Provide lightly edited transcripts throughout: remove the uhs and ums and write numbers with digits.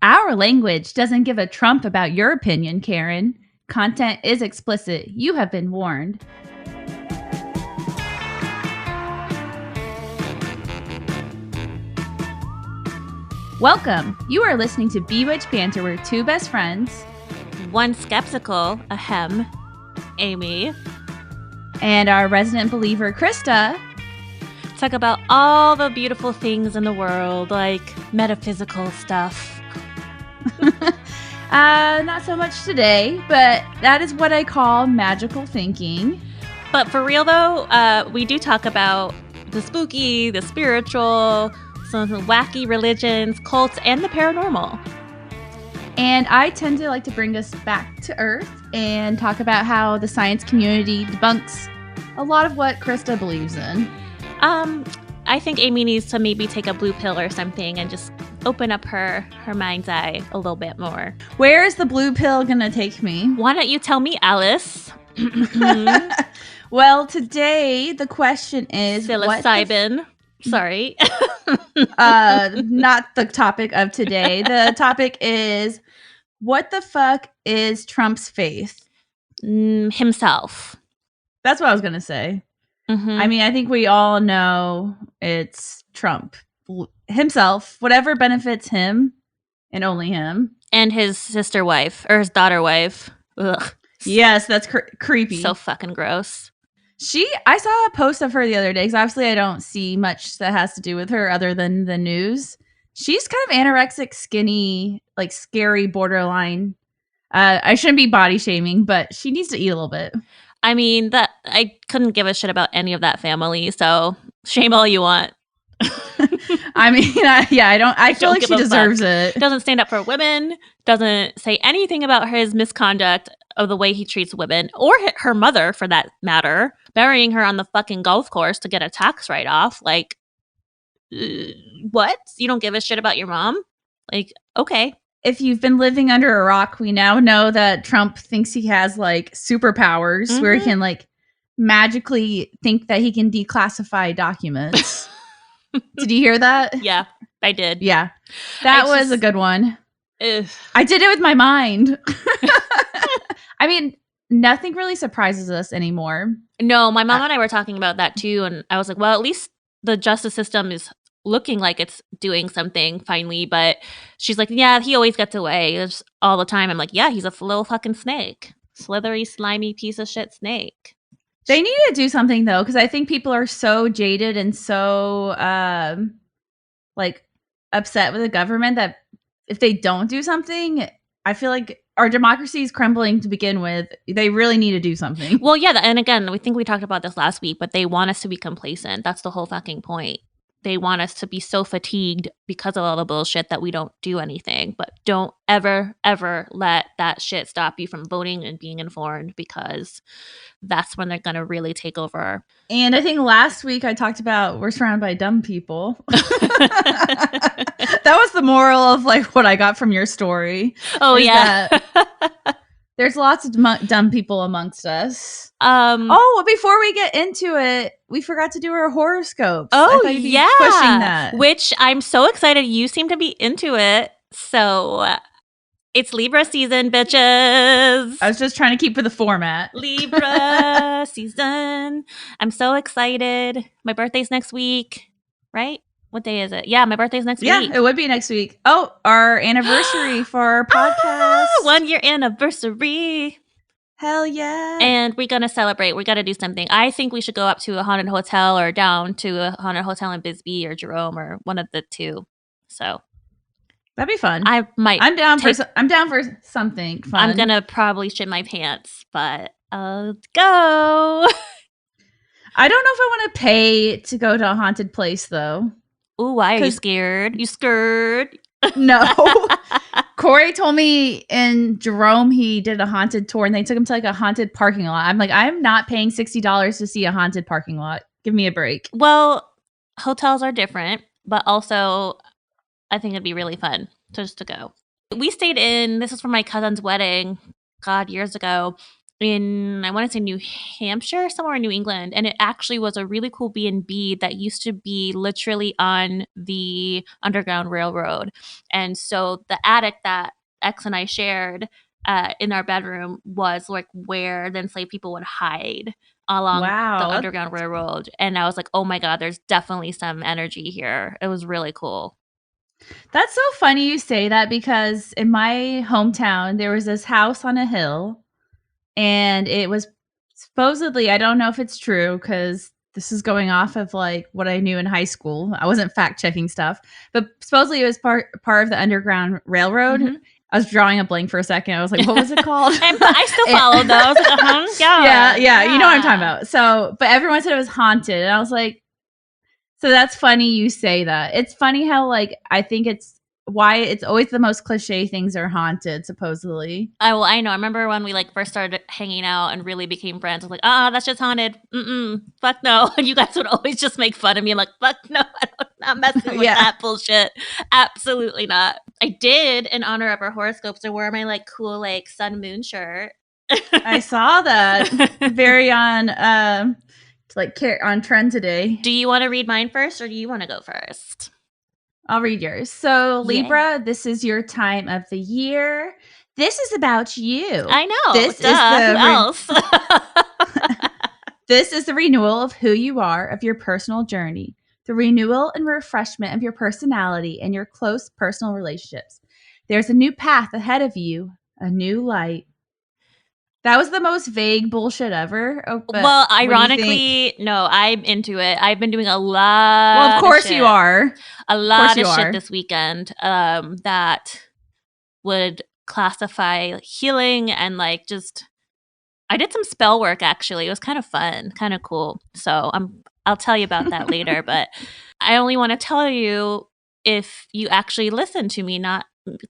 Our language doesn't give a Trump about your opinion, Karen. Content is explicit. You have been warned. Welcome. You are listening to Bewitch Banter, where two best friends, one skeptical, Amy, and our resident believer, Krista, talk about all the beautiful things in the world, like metaphysical stuff. Not so much today, but that is what I call magical thinking. But for real though, we do talk about the spooky, the spiritual, some wacky religions, cults, and the paranormal. And I tend to like to bring us back to earth and talk about how the science community debunks a lot of what Krista believes in. I think Amy needs to maybe take a blue pill or something and just open up her mind's eye a little bit more. Where is the blue pill gonna take me? Why don't you tell me, Alice? Well, today the question is psilocybin. Sorry. Not the topic of today. The topic is, what the fuck is Trump's faith? Himself. That's what I was gonna say. Mm-hmm. I mean, I think we all know it's Trump himself, whatever benefits him and only him. And his sister wife, or his daughter wife. Ugh. Yes, that's creepy. So fucking gross. I saw a post of her the other day, because obviously I don't see much that has to do with her other than the news. She's kind of anorexic, skinny, like scary, borderline. I shouldn't be body shaming, but she needs to eat a little bit. I mean, that I couldn't give a shit about any of that family, so shame all you want. I mean, I feel like she deserves it. Doesn't stand up for women, doesn't say anything about his misconduct of the way he treats women, or her mother, for that matter, burying her on the fucking golf course to get a tax write-off. Like, what? You don't give a shit about your mom? Like, okay. If you've been living under a rock, we now know that Trump thinks he has like superpowers where he can like magically think that he can declassify documents. Did you hear that? Yeah, I did. Yeah. That was a good one. I did it with my mind. I mean, nothing really surprises us anymore. No, my mom and I were talking about that too. And I was like, well, at least the justice system is looking like it's doing something finally. But she's like, yeah, he always gets away. It's all the time. I'm like, yeah, he's a little fucking snake. Slithery, slimy piece of shit snake. They need to do something, though, because I think people are so jaded and so like upset with the government that if they don't do something, I feel like our democracy is crumbling to begin with. They really need to do something. Well, yeah, and again, we talked about this last week, but they want us to be complacent. That's the whole fucking point. They want us to be so fatigued because of all the bullshit that we don't do anything. But don't ever, ever let that shit stop you from voting and being informed, because that's when they're going to really take over. And I think last week I talked about we're surrounded by dumb people. That was the moral of like what I got from your story. Oh, yeah. There's lots of dumb people amongst us. Well, before we get into it, we forgot to do our horoscopes. Oh, yeah. Pushing that. Which I'm so excited. You seem to be into it. So it's Libra season, bitches. I was just trying to keep with the format. Libra season. I'm so excited. My birthday's next week, right? What day is it? Yeah, my birthday's next week. Yeah, it would be next week. Oh, our anniversary for our podcast. 1 year anniversary. Hell yeah. And we're going to celebrate. We got to do something. I think we should go up to a haunted hotel or down to a haunted hotel in Bisbee or Jerome or one of the two. So that'd be fun. I'm down for something fun. I'm going to probably shit my pants, but I'll go. I don't know if I want to pay to go to a haunted place, though. Ooh, why are you scared? You scared? No. Corey told me in Jerome he did a haunted tour and they took him to like a haunted parking lot. I'm like, I'm not paying $60 to see a haunted parking lot. Give me a break. Well, hotels are different, but also I think it'd be really fun just to go. We stayed this was for my cousin's wedding, God, years ago. in, I want to say New Hampshire, somewhere in New England, and it actually was a really cool B&B that used to be literally on the Underground Railroad. And so the attic that X and I shared in our bedroom was like where the enslaved people would hide along the Wow. Underground Railroad. And I was like, oh my God, there's definitely some energy here. It was really cool. That's so funny you say that, because in my hometown, there was this house on a hill, and it was supposedly, I don't know if it's true because this is going off of like what I knew in high school. I wasn't fact checking stuff, but supposedly it was part of the Underground Railroad. Mhm. I was drawing a blank for a second. I was like, what was it called? I still followed though. I was like, yeah, you know what I'm talking about. So, but everyone said it was haunted, and I was like, so that's funny you say that. It's funny how, like, I think it's why it's always the most cliche things are haunted, supposedly. I know. I remember when we like first started hanging out and really became friends. I was like, that's just haunted. Fuck no. And you guys would always just make fun of me. I'm like, fuck no, I'm not messing with that bullshit. Absolutely not. I did, in honor of our horoscopes, I wore my like cool like sun moon shirt. I saw that. Very on on trend today. Do you want to read mine first, or do you want to go first? I'll read yours. So, Libra, this is your time of the year. This is about you. I know. This Who else? This is the renewal of who you are, of your personal journey, the renewal and refreshment of your personality and your close personal relationships. There's a new path ahead of you, a new light. That was the most vague bullshit ever. Well, ironically, no, I'm into it. I've been doing a lot. Well, of course you are. A lot of shit this weekend that would classify healing and like just. I did some spell work actually. It was kind of fun, kind of cool. So I'll tell you about that later. But I only want to tell you if you actually listen to me, not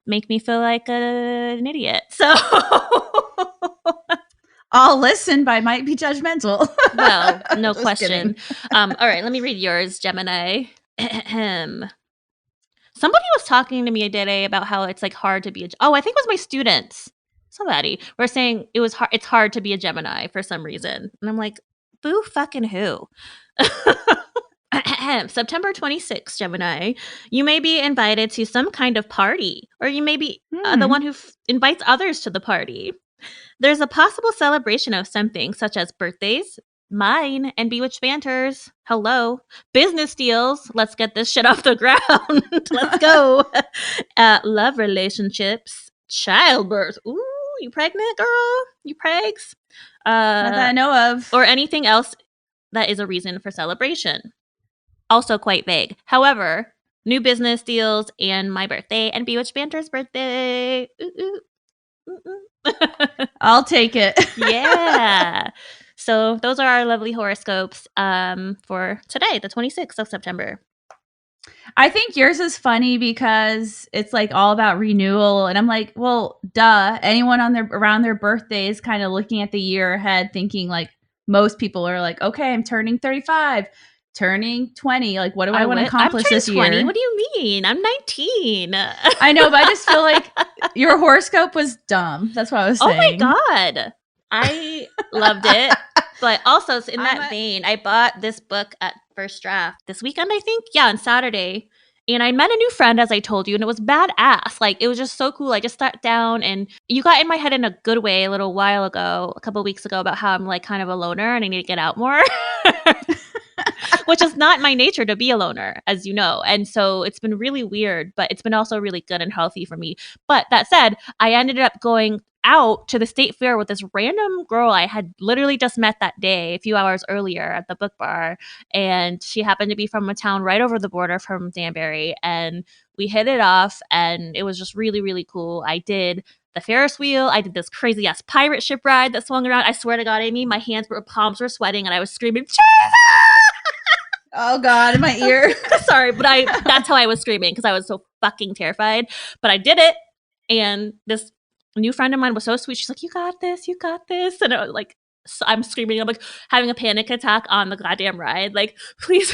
make me feel like an idiot. So. I'll listen, but I might be judgmental. Well, no question. All right, let me read yours, Gemini. Somebody was talking to me today about how it's like hard to be I think it was my students. Somebody were saying it's hard to be a Gemini for some reason. And I'm like, boo fucking who? September 26th, Gemini. You may be invited to some kind of party, or you may be the one who invites others to the party. There's a possible celebration of something, such as birthdays, mine, and Bewitched banters. Hello. Business deals. Let's get this shit off the ground. Let's go. Love relationships. Childbirth. Ooh, you pregnant, girl? You pregs? Not that I know of. Or anything else that is a reason for celebration. Also quite vague. However, new business deals and my birthday and Bewitched banter's birthday. I'll take it. Yeah. So those are our lovely horoscopes for today, the 26th of September. I think yours is funny because it's like all about renewal. And I'm like, well, duh. Anyone around their birthday is kind of looking at the year ahead, thinking like most people are like, okay, I'm turning 35, turning 20. Like, what do I want to accomplish this year? 20. What do you mean? I'm 19. I know, but I just feel like your horoscope was dumb. That's what I was saying. Oh my God. I loved it. But also in that vein, I bought this book at First Draft this weekend, I think. Yeah, on Saturday. And I met a new friend, as I told you, and it was badass. Like, it was just so cool. I just sat down, and you got in my head in a good way a little while ago, a couple of weeks ago, about how I'm like kind of a loner and I need to get out more. Which is not my nature to be a loner, as you know. And so it's been really weird, but it's been also really good and healthy for me. But that said, I ended up going out to the state fair with this random girl I had literally just met that day, a few hours earlier at the book bar. And she happened to be from a town right over the border from Danbury. And we hit it off, and it was just really, really cool. I did the Ferris wheel. I did this crazy ass pirate ship ride that swung around. I swear to God, Amy, my palms were sweating, and I was screaming, Jesus! Oh God, in my ear. Sorry, but that's how I was screaming because I was so fucking terrified. But I did it, and this new friend of mine was so sweet. She's like, you got this. And I was like, so I'm screaming. I'm like having a panic attack on the goddamn ride. Like, please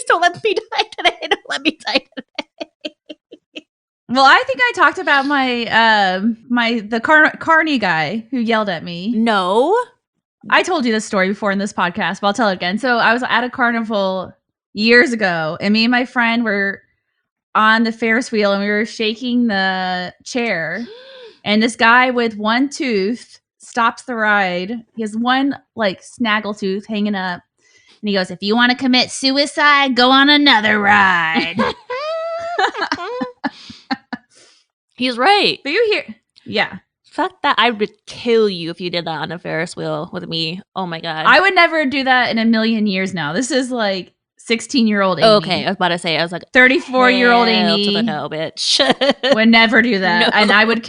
don't let me die today. Don't let me die today. Well, I think I talked about the carny guy who yelled at me. No. I told you this story before in this podcast, but I'll tell it again. So I was at a carnival years ago, and me and my friend were on the Ferris wheel, and we were shaking the chair, and this guy with one tooth stops the ride. He has one like snaggle tooth hanging up, and he goes, "If you want to commit suicide, go on another ride." He's right. But you hear, yeah. Fuck that. I would kill you if you did that on a Ferris wheel with me. Oh my God. I would never do that in a million years now. This is like 16-year-old Amy. Okay, I was about to say, I was like, 34-year-old Amy to the no, bitch. would never do that. No. And I would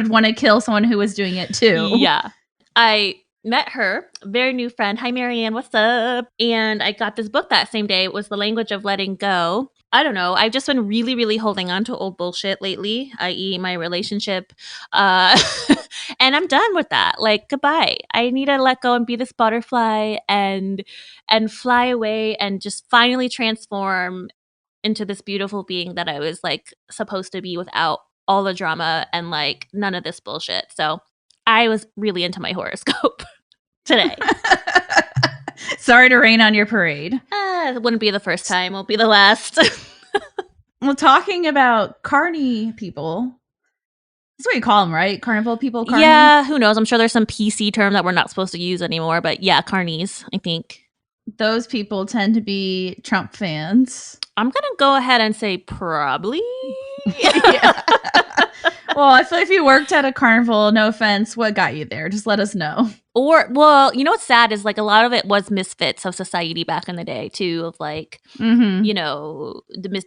want to kill someone who was doing it too. Yeah. I met her, very new friend. Hi, Marianne. What's up? And I got this book that same day. It was The Language of Letting Go. I don't know. I've just been really, really holding on to old bullshit lately, i.e. my relationship. And I'm done with that. Like, goodbye. I need to let go and be this butterfly and fly away and just finally transform into this beautiful being that I was like supposed to be without all the drama and like none of this bullshit. So I was really into my horoscope today. Sorry to rain on your parade. It wouldn't be the first time. Won't be the last. Well, talking about carny people, that's what you call them, right? Carnival people? Carny? Yeah, who knows? I'm sure there's some PC term that we're not supposed to use anymore. But yeah, carnies, I think. Those people tend to be Trump fans. I'm going to go ahead and say probably. Yeah. Well, I feel like if you worked at a carnival, no offense, what got you there? Just let us know. Or, well, you know what's sad is like a lot of it was misfits of society back in the day too, of like, you know, the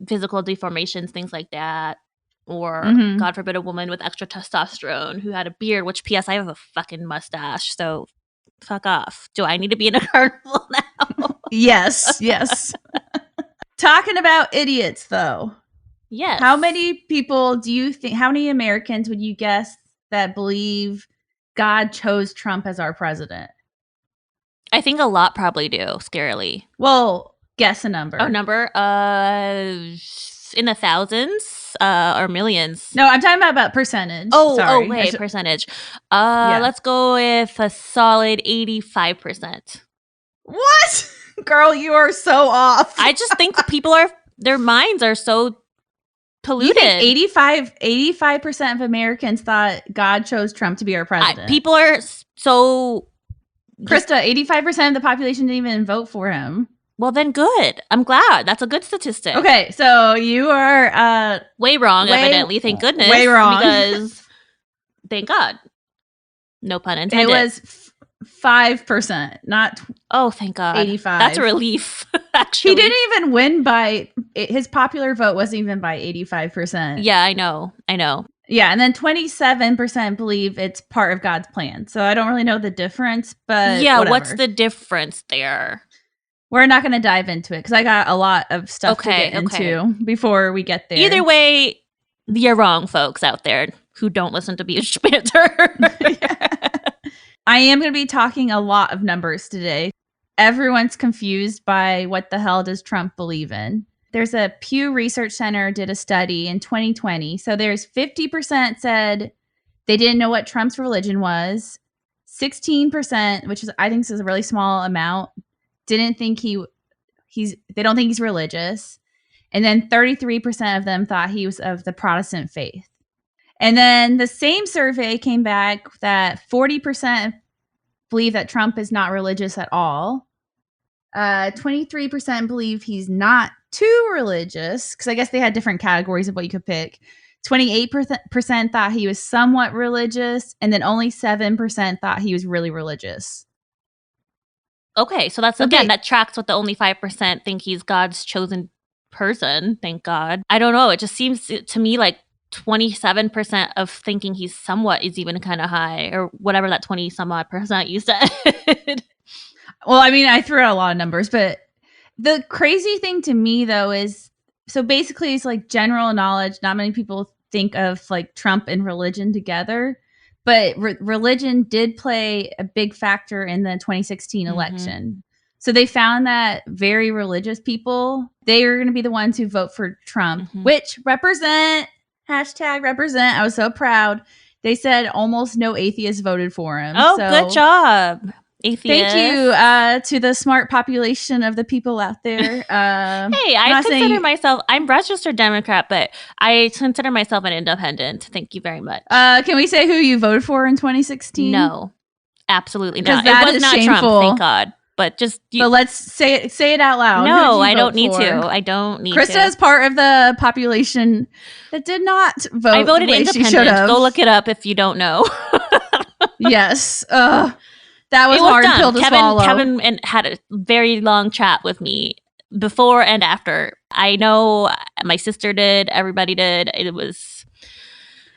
physical deformations, things like that. Or, God forbid, a woman with extra testosterone who had a beard, which, P.S., I have a fucking mustache, so fuck off. Do I need to be in a carnival now? Yes. Talking about idiots, though. Yes. How many people do you think, how many Americans would you guess that believe God chose Trump as our president? I think a lot probably do, scarily. Well, guess a number. Oh, number? In the thousands or millions? No, I'm talking about percentage. Sorry. Wait, percentage. Let's go with a solid 85%. What? Girl, you are so off. I just think their minds are so polluted. You think 85% of Americans thought God chose Trump to be our president? People are so... Krista, 85% of the population didn't even vote for him. Well, then good. I'm glad. That's a good statistic. Okay, so you are... way wrong, evidently. Thank goodness. Way wrong. Because, thank God. No pun intended. It was 5%, not oh, thank God. 85. That's a relief, actually. He didn't even win by... His popular vote wasn't even by 85%. Yeah, I know. Yeah, and then 27% believe it's part of God's plan. So I don't really know the difference, but yeah, whatever. What's the difference there? We're not going to dive into it because I got a lot of stuff to get into before we get there. Either way, you're wrong, folks out there who don't listen to Bewitched Banter. I am going to be talking a lot of numbers today. Everyone's confused by what the hell does Trump believe in. There's a Pew Research Center did a study in 2020. So there's 50% said they didn't know what Trump's religion was. 16%, which is I think is a really small amount, didn't think they don't think he's religious. And then 33% of them thought he was of the Protestant faith. And then the same survey came back that 40% believe that Trump is not religious at all. 23% believe he's not too religious, because I guess they had different categories of what you could pick. 28% thought he was somewhat religious, and then only 7% thought he was really religious. Okay, so that's, again, that tracks with the only 5% think he's God's chosen person, thank God. I don't know, it just seems to me like 27% of thinking he's somewhat is even kind of high, or whatever that 20 some odd percent you said. Well, I mean, I threw out a lot of numbers, but the crazy thing to me, though, is so basically it's like general knowledge. Not many people think of like Trump and religion together, but religion did play a big factor in the 2016 election. So they found that very religious people, they are going to be the ones who vote for Trump, which represent, #represent. I was so proud. They said almost no atheists voted for him. Oh, good job, atheists. Thank you to the smart population of the people out there. Hey, I consider myself, I'm registered Democrat, but I consider myself an independent. Thank you very much. Can we say who you voted for in 2016? No, absolutely not. It was not shameful. Trump, thank God. But but let's say it out loud. No, I don't need to. I don't need to. Krista is part of the population that did not vote. I voted independent. Go look it up if you don't know. Yes. That was hard pill to swallow. Kevin had a very long chat with me before and after. I know my sister did. Everybody did. It was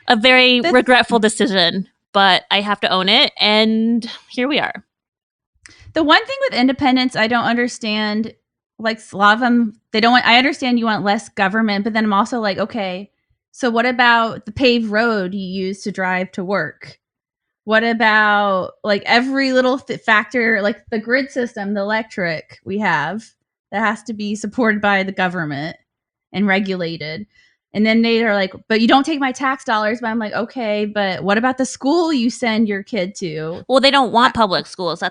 a very regretful decision, but I have to own it. And here we are. The one thing with independents I don't understand, like a lot of them, they don't want, I understand you want less government, but then I'm also like, okay, so what about the paved road you use to drive to work? What about like every little factor, like the grid system, the electric we have that has to be supported by the government and regulated? And then they are like, but you don't take my tax dollars. But I'm like, okay, but what about the school you send your kid to? Well, they don't want public schools.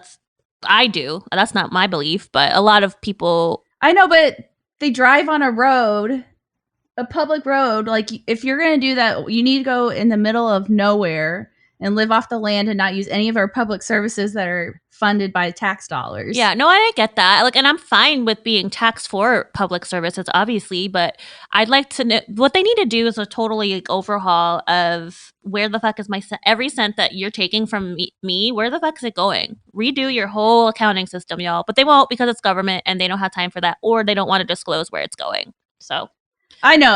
I do. That's not my belief, but a lot of people. I know, but they drive on a road, a public road. Like, if you're going to do that, you need to go in the middle of nowhere and live off the land and not use any of our public services that are funded by tax dollars. Yeah, no, I get that. Like, and I'm fine with being taxed for public services, obviously, but I'd like to know what they need to do is a totally overhaul of where the fuck is every cent that you're taking from me, where the fuck is it going? Redo your whole accounting system, y'all. But they won't because it's government and they don't have time for that, or they don't want to disclose where it's going. So I know.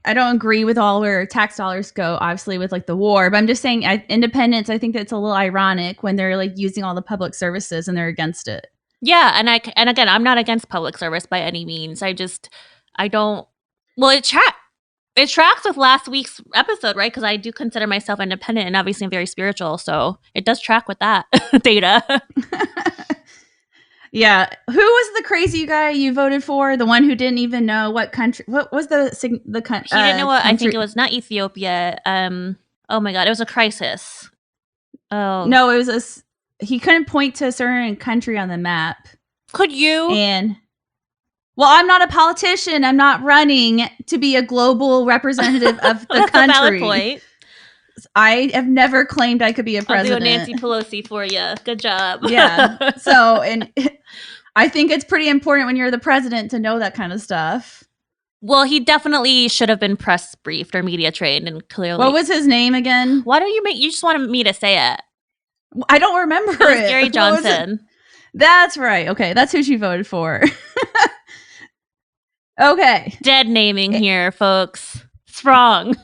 I don't agree with all where tax dollars go, obviously, with like the war. But I'm just saying, independents, I think that's a little ironic when they're like using all the public services and they're against it. Yeah. And again, I'm not against public service by any means. I don't. Well, it tracks with last week's episode, right? Because I do consider myself independent and obviously I'm very spiritual. So it does track with that data. Yeah. Who was the crazy guy you voted for? The one who didn't even know what country? What was the country? He didn't know what. I think it was not Ethiopia. Oh my God, it was a crisis. Oh no, it was he couldn't point to a certain country on the map. Could you? And well, I'm not a politician. I'm not running to be a global representative of the That's country. A valid point. I have never claimed I could be a president. I'll do a Nancy Pelosi for you. Good job. Yeah. So, and I think it's pretty important when you're the president to know that kind of stuff. Well, he definitely should have been press briefed or media trained, and clearly. What was his name again? Why don't you just wanted me to say it? I don't remember it. Gary Johnson. That's right. Okay, that's who she voted for. Okay. Dead naming here, folks. It's wrong.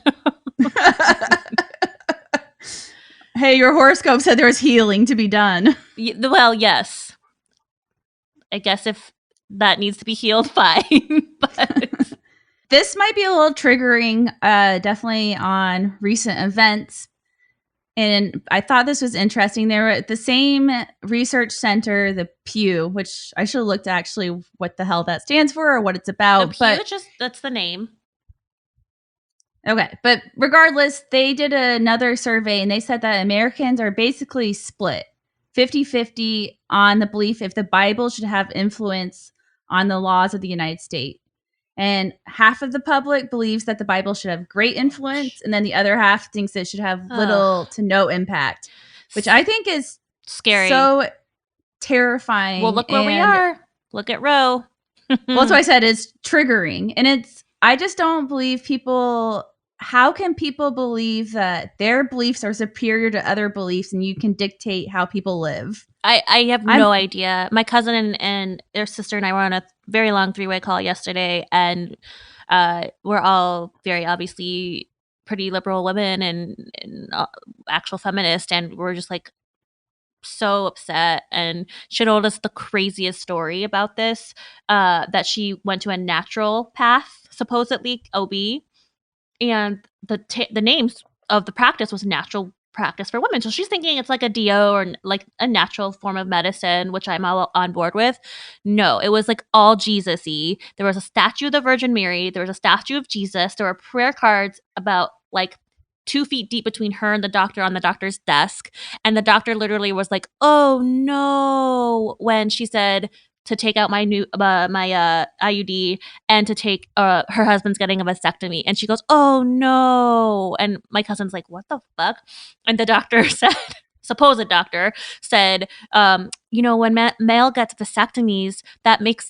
Hey, your horoscope said there was healing to be done. Well, yes. I guess if that needs to be healed, fine. But this might be a little triggering, definitely on recent events. And I thought this was interesting. They were at the same research center, the Pew, which I should have looked at actually what the hell that stands for or what it's about. The Pew, that's the name. Okay, but regardless, they did another survey and they said that Americans are basically split 50-50 on the belief if the Bible should have influence on the laws of the United States. And half of the public believes that the Bible should have great influence, and then the other half thinks it should have little to no impact, which I think is scary. So terrifying. Well, look where we are. Look at Roe. Well, that's what I said. It's triggering. And I just don't believe people. How can people believe that their beliefs are superior to other beliefs and you can dictate how people live? I have no idea. My cousin and their sister and I were on a very long 3-way call yesterday, and we're all very obviously pretty liberal women and actual feminists, and we're just like so upset. And she told us the craziest story about this, that she went to a natural path, supposedly OB, and the names of the practice was natural practice for women. So she's thinking it's like a DO or like a natural form of medicine, which I'm all on board with. No, it was like all Jesus-y. There was a statue of the Virgin Mary. There was a statue of Jesus. There were prayer cards about like 2 feet deep between her and the doctor on the doctor's desk. And the doctor literally was like, oh no, when she said to take out my IUD and to take her husband's getting a vasectomy. And she goes, oh no. And my cousin's like, what the fuck? And the doctor said, supposed doctor said, when male gets vasectomies,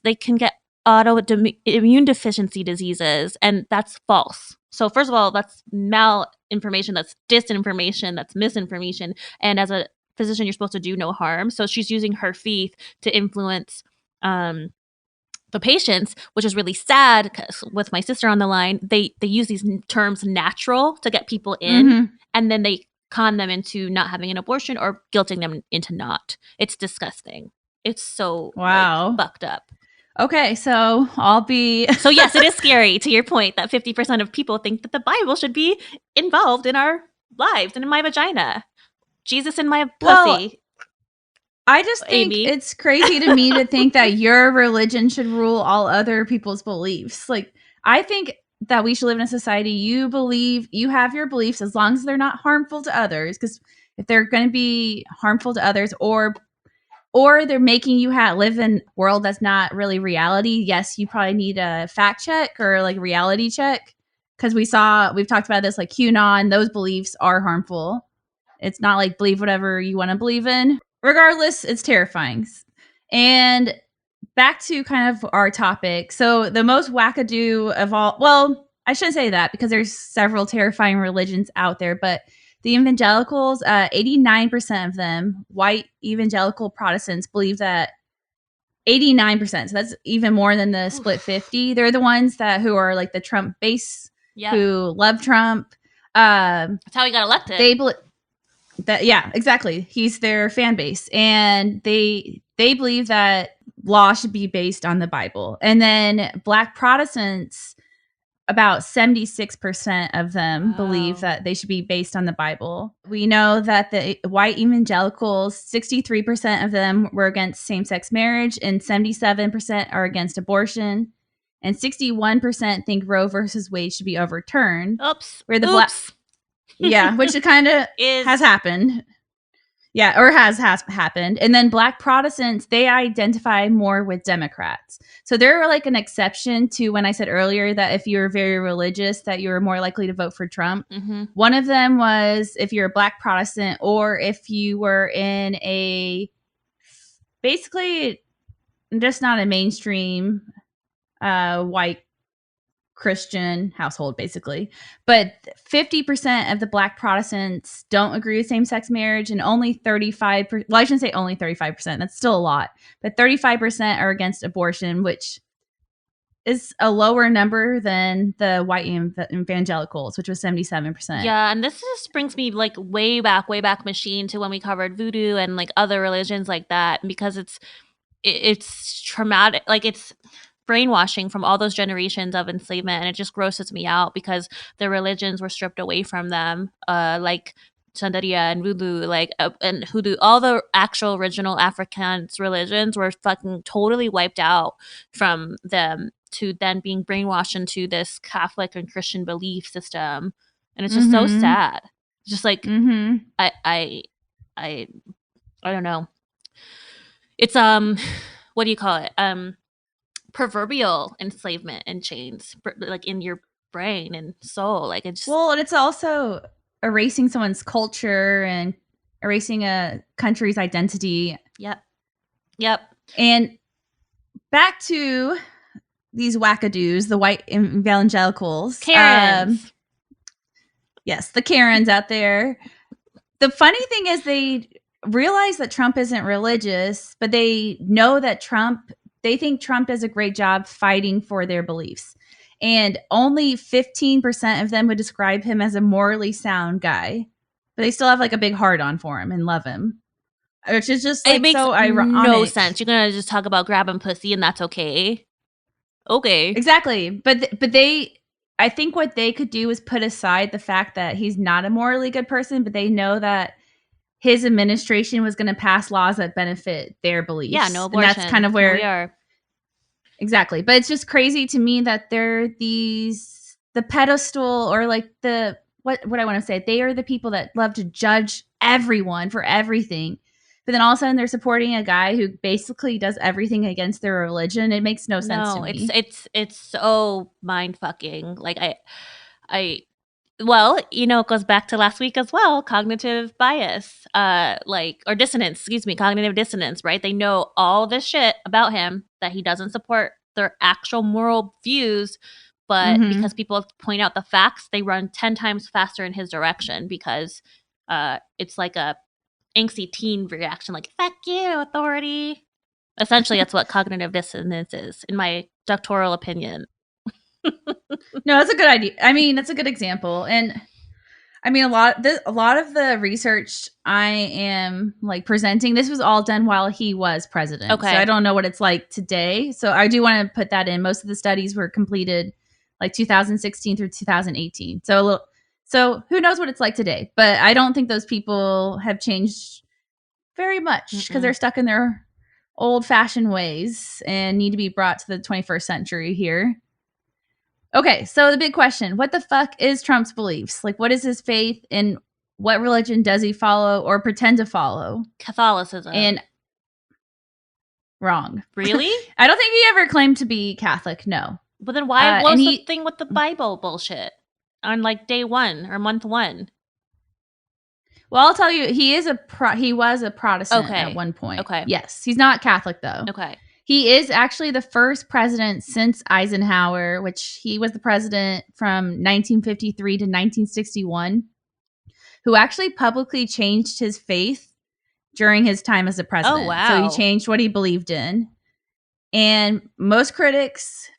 they can get immune deficiency diseases. And that's false. So first of all, that's malinformation, that's disinformation, that's misinformation. And as a physician, you're supposed to do no harm. So she's using her faith to influence the patients, which is really sad because with my sister on the line, they use these terms natural to get people in, and then they con them into not having an abortion or guilting them into not. It's disgusting. It's so fucked up. Okay, so I'll be... So yes, it is scary to your point that 50% of people think that the Bible should be involved in our lives and in my vagina. Jesus in my pussy. Well, I just think it's crazy to me to think that your religion should rule all other people's beliefs. Like, I think that we should live in a society you have your beliefs as long as they're not harmful to others. Because if they're going to be harmful to others or they're making you live in a world that's not really reality, yes, you probably need a fact check or like reality check. Because we've talked about this, like QAnon, those beliefs are harmful. It's not like believe whatever you want to believe in. Regardless, it's terrifying. And back to kind of our topic. So the most wackadoo of all, well, I shouldn't say that because there's several terrifying religions out there, but the evangelicals, 89% of them, white evangelical Protestants, believe that 89%. So that's even more than the split 50. They're the ones who are like the Trump base, who love Trump. That's how he got elected. They believe that, yeah, exactly. He's their fan base, and they believe that law should be based on the Bible. And then Black Protestants, about 76% of them believe that they should be based on the Bible. We know that the white evangelicals, 63% of them were against same-sex marriage, and 77% are against abortion, and 61% think Roe versus Wade should be overturned. Oops. Yeah, which it kind of has happened. Yeah, or has happened. And then Black Protestants, they identify more with Democrats. So they're like an exception to when I said earlier that if you're very religious, that you're more likely to vote for Trump. Mm-hmm. One of them was if you're a Black Protestant or if you were in basically just not a mainstream white Christian household, basically. But 50% of the Black Protestants don't agree with same-sex marriage, and only 35%, well, I shouldn't say only 35%, that's still a lot, but 35% are against abortion, which is a lower number than the white evangelicals, which was 77%. Yeah, and this just brings me like way back machine to when we covered voodoo and like other religions like that, because it's traumatic, like it's brainwashing from all those generations of enslavement, and it just grosses me out because the religions were stripped away from them, like Santeria and voodoo, and hoodoo. All the actual original Afrikaans religions were fucking totally wiped out from them to then being brainwashed into this Catholic and Christian belief system, and it's just so sad. Just like I don't know. It's what do you call it? Proverbial enslavement and chains, like in your brain and soul. Like it's and it's also erasing someone's culture and erasing a country's identity. Yep. And back to these wackadoos, the white evangelicals, Karens. Yes, the Karens out there. The funny thing is they realize that Trump isn't religious, but they know that they think Trump does a great job fighting for their beliefs. And only 15% of them would describe him as a morally sound guy. But they still have like a big heart on for him and love him. Which is just like, it makes so ironic. No sense. You're going to just talk about grabbing pussy and that's okay. Okay. Exactly. But they, I think what they could do is put aside the fact that he's not a morally good person, but they know that his administration was going to pass laws that benefit their beliefs. Yeah, no abortion. And that's kind of where we are. Exactly. But it's just crazy to me that they're the pedestal, or like what I want to say. They are the people that love to judge everyone for everything. But then all of a sudden they're supporting a guy who basically does everything against their religion. It makes no sense to me. It's so mind fucking. Like well, it goes back to last week as well. Cognitive bias, or dissonance, excuse me, cognitive dissonance, right? They know all this shit about him that he doesn't support their actual moral views, but because people point out the facts, they run 10 times faster in his direction because it's like a angsty teen reaction, like, fuck you, authority. Essentially, that's what cognitive dissonance is, in my doctoral opinion. No, that's a good idea. I mean, that's a good example. And I mean, a lot of the research I am like presenting, this was all done while he was president. Okay. So I don't know what it's like today. So I do want to put that in. Most of the studies were completed like 2016 through 2018. So who knows what it's like today? But I don't think those people have changed very much because they're stuck in their old-fashioned ways and need to be brought to the 21st century here. Okay, so the big question, what the fuck is Trump's beliefs? Like, what is his faith, and what religion does he follow or pretend to follow? Catholicism. And wrong. Really? I don't think he ever claimed to be Catholic, no. But then why was the thing with the Bible bullshit on like day 1 or month 1? Well, I'll tell you, he was a Protestant at one point. Okay. Yes, he's not Catholic, though. Okay. He is actually the first president since Eisenhower, which he was the president from 1953 to 1961, who actually publicly changed his faith during his time as a president. Oh, wow. So he changed what he believed in. And most critics,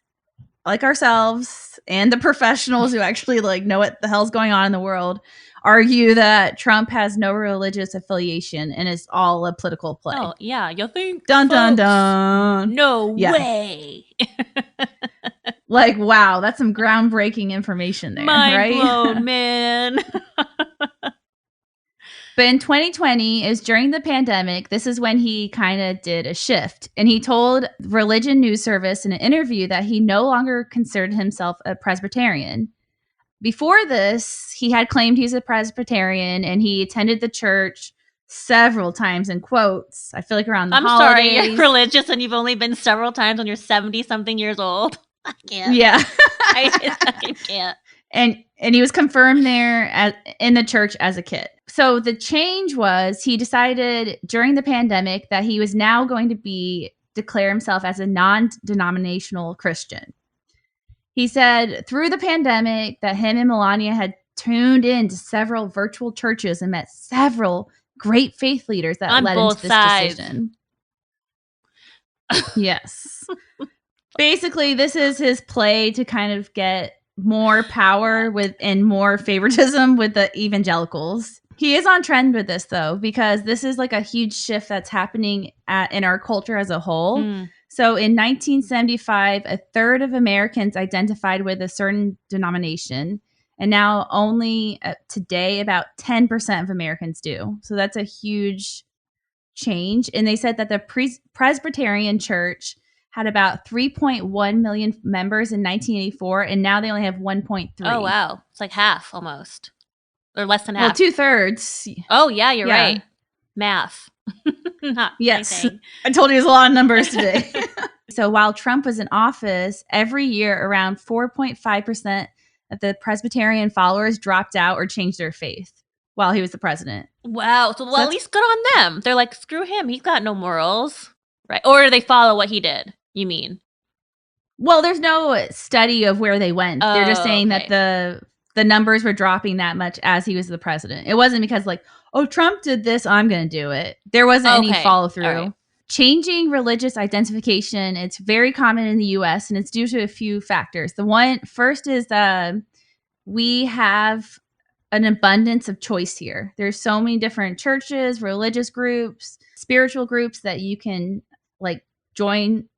like ourselves and the professionals who actually like know what the hell's going on in the world, argue that Trump has no religious affiliation and is all a political play. Oh, yeah. You think? Dun, folks? dun, dun. No way. Like, wow, that's some groundbreaking information there, Mind right? blown, man. But in 2020 is during the pandemic. This is when he kind of did a shift. And he told Religion News Service in an interview that he no longer considered himself a Presbyterian. Before this, he had claimed he's a Presbyterian and he attended the church several times, in quotes. I feel like around the holidays. Sorry, you're religious and you've only been several times when you're 70-something years old. I can't. Yeah. I can't. And he was confirmed there in the church as a kid. So the change was he decided during the pandemic that he was now going to declare himself as a non-denominational Christian. He said through the pandemic that him and Melania had tuned into several virtual churches and met several great faith leaders that on led into this decision. Yes. Basically, this is his play to kind of get more power and more favoritism with the evangelicals. He is on trend with this, though, because this is like a huge shift that's happening in our culture as a whole. So in 1975, a third of Americans identified with a certain denomination. And now only today, about 10% of Americans do. So that's a huge change. And they said that the Presbyterian Church had about 3.1 million members in 1984, and now they only have 1.3. Oh, wow. It's like half almost. Or less than half. Well, 2/3. Oh, yeah, you're right. Math. Not yes. anything. I told you there's a lot of numbers today. So while Trump was in office, every year around 4.5% of the Presbyterian followers dropped out or changed their faith while he was the president. Wow. So at least good on them. They're like, screw him. He's got no morals. Right. Or they follow what he did, you mean? Well, there's no study of where they went. They're just saying that the numbers were dropping that much as he was the president. It wasn't because like, oh, Trump did this, I'm going to do it. There wasn't any follow through. Right. Changing religious identification, it's very common in the U.S. and it's due to a few factors. First is we have an abundance of choice here. There's so many different churches, religious groups, spiritual groups that you can like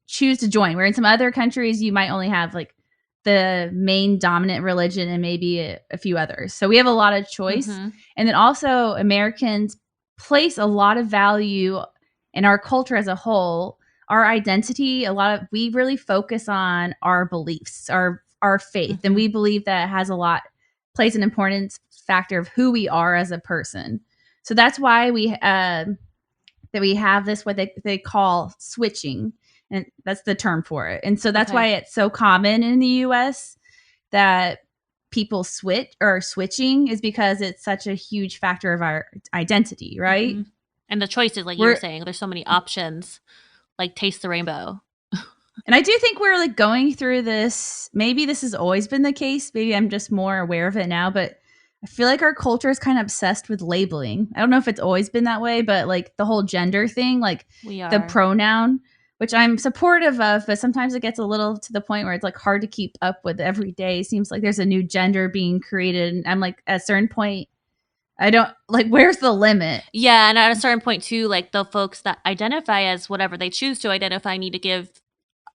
choose to join. Where in some other countries, you might only have like the main dominant religion and maybe a few others. So we have a lot of choice. Mm-hmm. And then also Americans place a lot of value in our culture as a whole, our identity. We really focus on our beliefs, our faith. Mm-hmm. And we believe that plays an important factor of who we are as a person. So that's why we have this, what they call switching. And that's the term for it. And so that's why it's so common in the US that people switching is because it's such a huge factor of our identity, right? Mm-hmm. And the choices, like you were saying, there's so many options, like taste the rainbow. And I do think we're like going through this. Maybe this has always been the case. Maybe I'm just more aware of it now, but I feel like our culture is kind of obsessed with labeling. I don't know if it's always been that way, but like the whole gender thing, like the pronoun, which I'm supportive of, but sometimes it gets a little to the point where it's like hard to keep up with every day. It seems like there's a new gender being created. And I'm like, at a certain point, I don't like, where's the limit? Yeah. And at a certain point too, like the folks that identify as whatever they choose to identify need to give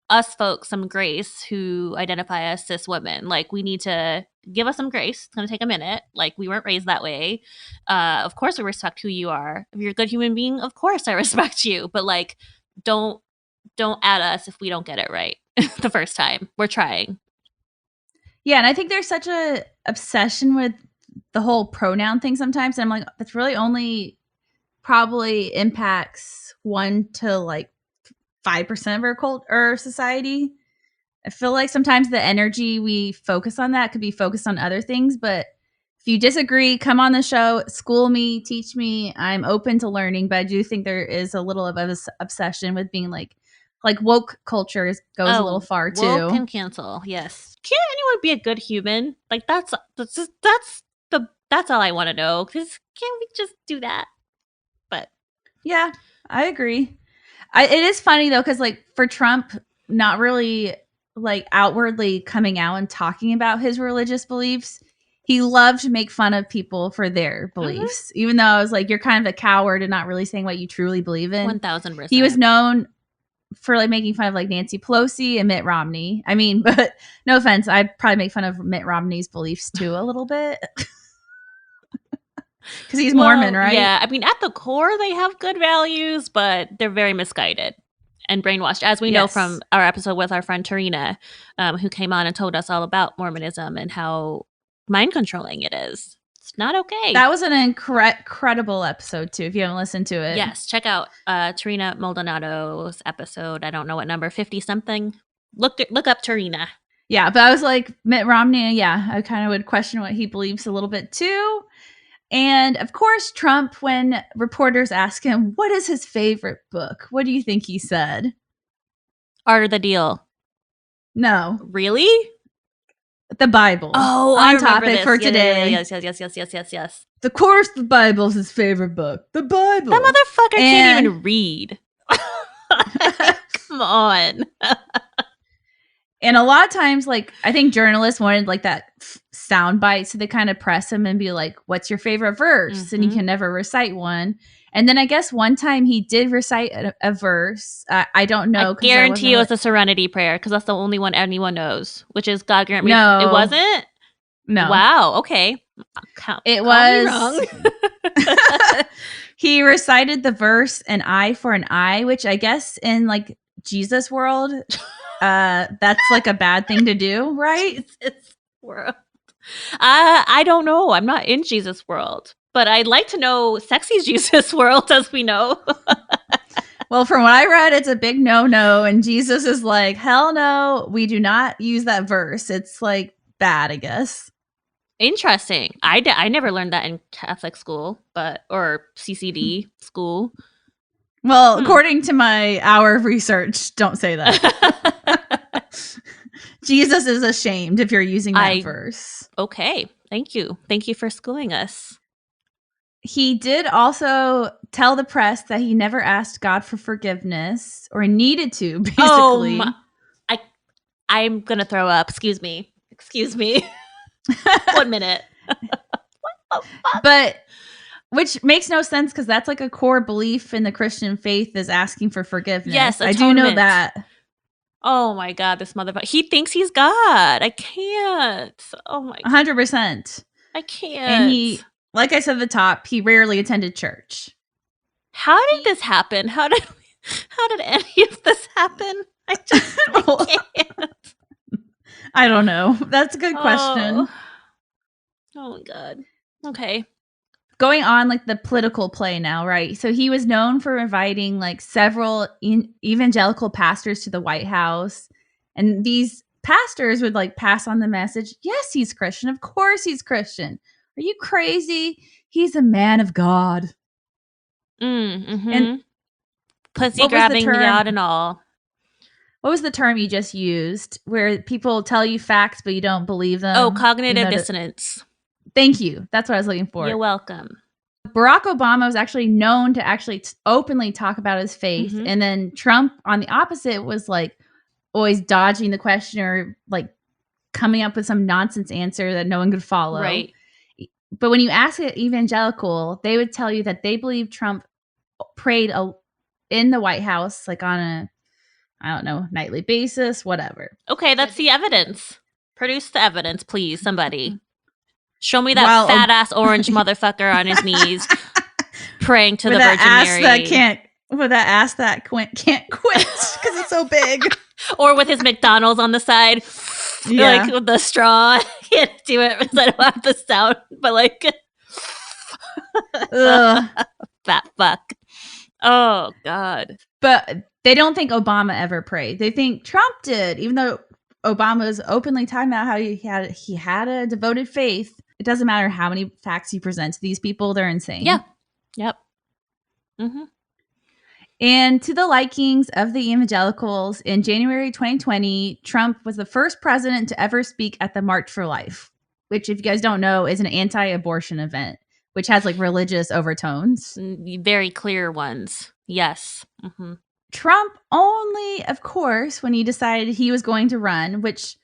us folks some grace who identify as cis women. Like, we need to give us some grace. It's going to take a minute. Like, we weren't raised that way. Of course, we respect who you are. If you're a good human being, of course I respect you. But like, don't add us if we don't get it right the first time. We're trying. Yeah, and I think there's such a obsession with the whole pronoun thing sometimes. And I'm like, that's really only probably impacts 1 to like 5% of our society. I feel like sometimes the energy we focus on that could be focused on other things. But if you disagree, come on the show, school me, teach me. I'm open to learning. But I do think there is a little of an obsession with being like woke culture goes a little far too. Woke can cancel. Yes. Can't anyone be a good human? Like that's all I want to know. Because can't we just do that? But yeah, I agree. It is funny though, because like for Trump, not really like outwardly coming out and talking about his religious beliefs, he loved to make fun of people for their beliefs. Even though I was like, you're kind of a coward and not really saying what you truly believe in. 1000%. He was known for like making fun of like Nancy Pelosi and Mitt Romney. I mean, but no offense, I'd probably make fun of Mitt Romney's beliefs too a little bit. Because he's Mormon, right? Yeah, I mean, at the core, they have good values, but they're very misguided and brainwashed, as we know from our episode with our friend Tarina, who came on and told us all about Mormonism and how mind-controlling it is. It's not okay. That was an incredible episode, too, if you haven't listened to it. Yes, check out Tarina Maldonado's episode. I don't know what number, 50-something. Look up Tarina. Yeah, but I was like, Mitt Romney, yeah, I kind of would question what he believes a little bit, too. And of course, Trump, when reporters ask him, what is his favorite book? What do you think he said? Art of the Deal. No. Really? The Bible. Oh, on topic for today. Yes. Of course, the Bible's his favorite book. The Bible. That motherfucker can't even read. Come on. And a lot of times, like, I think journalists wanted like that sound bite, so they kind of press him and be like, what's your favorite verse? And he can never recite one. And then I guess one time he did recite a verse. I don't know. I guarantee it was the Serenity Prayer, because that's the only one anyone knows, which is God grant me. No. It wasn't? No. Wow. Okay. It was. He recited the verse, an eye for an eye, which I guess in like Jesus world, that's like a bad thing to do, right? Jesus world. I don't know. I'm not in Jesus world, but I'd like to know sexy Jesus world, as we know. Well, from what I read, it's a big no. And Jesus is like, hell no, we do not use that verse. It's like bad, I guess. Interesting. I never learned that in Catholic school, or CCD school. Well, according to my hour of research, don't say that. Jesus is ashamed if you're using that verse. Okay. Thank you. Thank you for schooling us. He did also tell the press that he never asked God for forgiveness, or needed to, basically. I'm going to throw up. Excuse me. 1 minute. What the fuck? But, which makes no sense, because that's like a core belief in the Christian faith, is asking for forgiveness. Yes, I do know that. Oh my God, this motherfucker. He thinks he's God. I can't. Oh my God. 100%. I can't. And he, like I said at the top, he rarely attended church. How did this happen? How did any of this happen? I just can't. I don't know. That's a good question. Oh my God. Okay. Going on like the political play now, right? So he was known for inviting like several evangelical pastors to the White House. And these pastors would like pass on the message. Yes, he's Christian. Of course he's Christian. Are you crazy? He's a man of God. Mm-hmm. And pussy grabbing God and all. What was the term you just used where people tell you facts but you don't believe them? Oh, cognitive dissonance. Thank you. That's what I was looking for. You're welcome. Barack Obama was actually known to actually openly talk about his faith. Mhm. And then Trump, on the opposite, was like always dodging the question or like coming up with some nonsense answer that no one could follow. Right. But when you ask an evangelical, they would tell you that they believe Trump prayed in the White House, like on a, I don't know, nightly basis, whatever. Okay, that's the evidence. Produce the evidence, please, somebody. Show me that fat-ass orange motherfucker on his knees praying to the Virgin Mary. With that ass that can't quit because it's so big. Or with his McDonald's on the side. Yeah. Like with the straw. Can't do it because I don't have the sound. But like... fat fuck. Oh, God. But they don't think Obama ever prayed. They think Trump did, even though Obama was openly talking about how he had a devoted faith. It doesn't matter how many facts you present to these people. They're insane. Yeah. Yep. Mm-hmm. And to the likings of the evangelicals, in January 2020, Trump was the first president to ever speak at the March for Life, which, if you guys don't know, is an anti-abortion event, which has like religious overtones. Very clear ones. Yes. Mm-hmm. Trump only, of course, when he decided he was going to run, which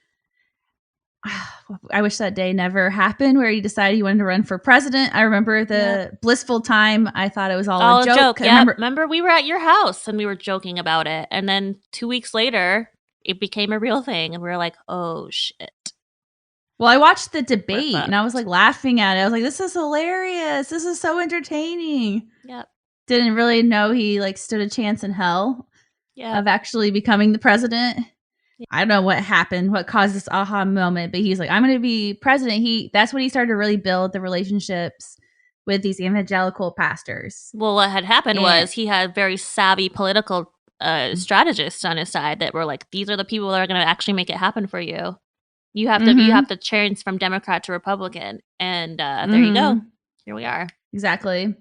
I wish that day never happened, where he decided he wanted to run for president. I remember the blissful time. I thought it was all a joke. Yeah. Remember we were at your house and we were joking about it. And then 2 weeks later, it became a real thing. And we were like, oh, shit. Well, I watched the debate and I was like laughing at it. I was like, this is hilarious. This is so entertaining. Yep. Didn't really know he like stood a chance in hell of actually becoming the president. I don't know what happened, what caused this aha moment, but he's like, I'm going to be president. That's when he started to really build the relationships with these evangelical pastors. Well, what had happened was he had very savvy political strategists on his side that were like, these are the people that are going to actually make it happen for you. You have to change from Democrat to Republican. And there you go. Here we are. Exactly.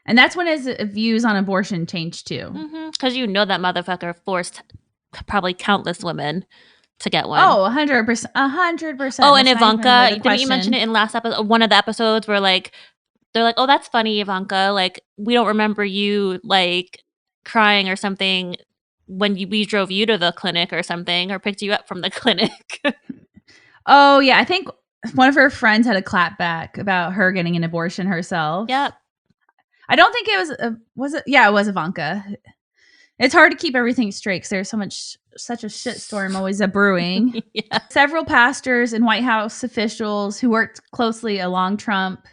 And that's when his views on abortion changed too. Because you know that motherfucker forced probably countless women to get one. Oh, 100%. 100%. Oh, and Ivanka, didn't you mention it in last episode? One of the episodes where like, they're like, oh, that's funny, Ivanka. Like, we don't remember you like crying or something when we drove you to the clinic or something, or picked you up from the clinic. Oh, yeah. I think one of her friends had a clap back about her getting an abortion herself. Yep. I don't think it was it? Yeah, it was Ivanka. It's hard to keep everything straight because there's such a shitstorm always brewing. Yeah. Several pastors and White House officials who worked closely along Trump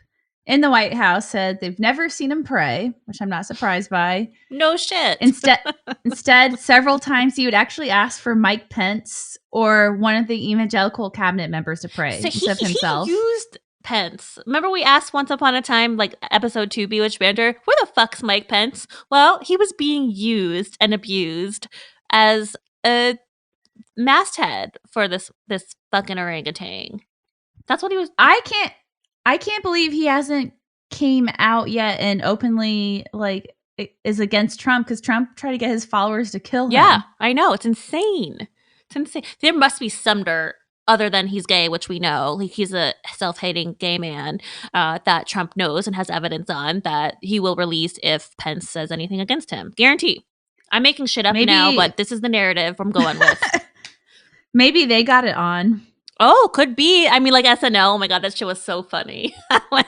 in the White House said they've never seen him pray, which I'm not surprised by. No shit. Instead, several times he would actually ask for Mike Pence or one of the evangelical cabinet members to pray instead of himself. He used Pence. Remember we asked once upon a time, like episode 2, Bewitched Banter, where the fuck's Mike Pence? Well, he was being used and abused as a masthead for this fucking orangutan. That's what he was. I can't believe he hasn't came out yet and openly like is against Trump, because Trump tried to get his followers to kill him. Yeah, I know. It's insane. It's insane. There must be some dirt other than he's gay, which we know. Like, he's a self-hating gay man that Trump knows and has evidence on that he will release if Pence says anything against him. Guarantee. I'm making shit up now, but this is the narrative I'm going with. Maybe they got it on. Oh, could be. I mean, like SNL. Oh my God, that shit was so funny. When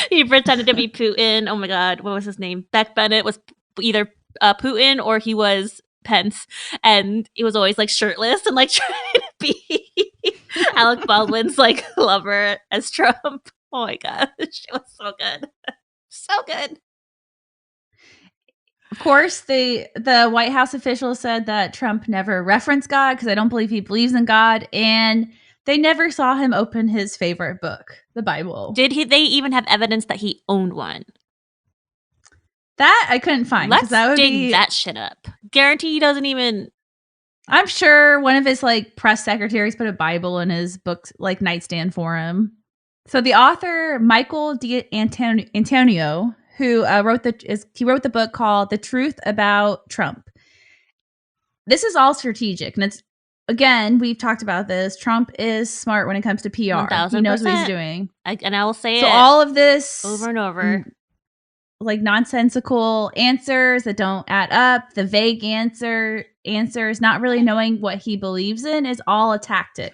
he pretended to be Putin. Oh my God, what was his name? Beck Bennett was either Putin or he was Pence, and he was always like shirtless and like trying to be Alec Baldwin's like lover as Trump. Oh my gosh, it was so good. So good. Of course, the White House official said that Trump never referenced God because I don't believe he believes in God, and they never saw him open his favorite book, the Bible. Did they even have evidence that he owned one? That I couldn't find. Let's that would dig that shit up. Guarantee he doesn't even. I'm sure one of his like press secretaries put a Bible in his book like nightstand for him. So the author Michael Antonio, who wrote the book called "The Truth About Trump." This is all strategic, and it's again we've talked about this. Trump is smart when it comes to PR. 1000%. He knows what he's doing, and I will say so it. all of this over and over, like nonsensical answers that don't add up, the vague answers, not really knowing what he believes in, is all a tactic.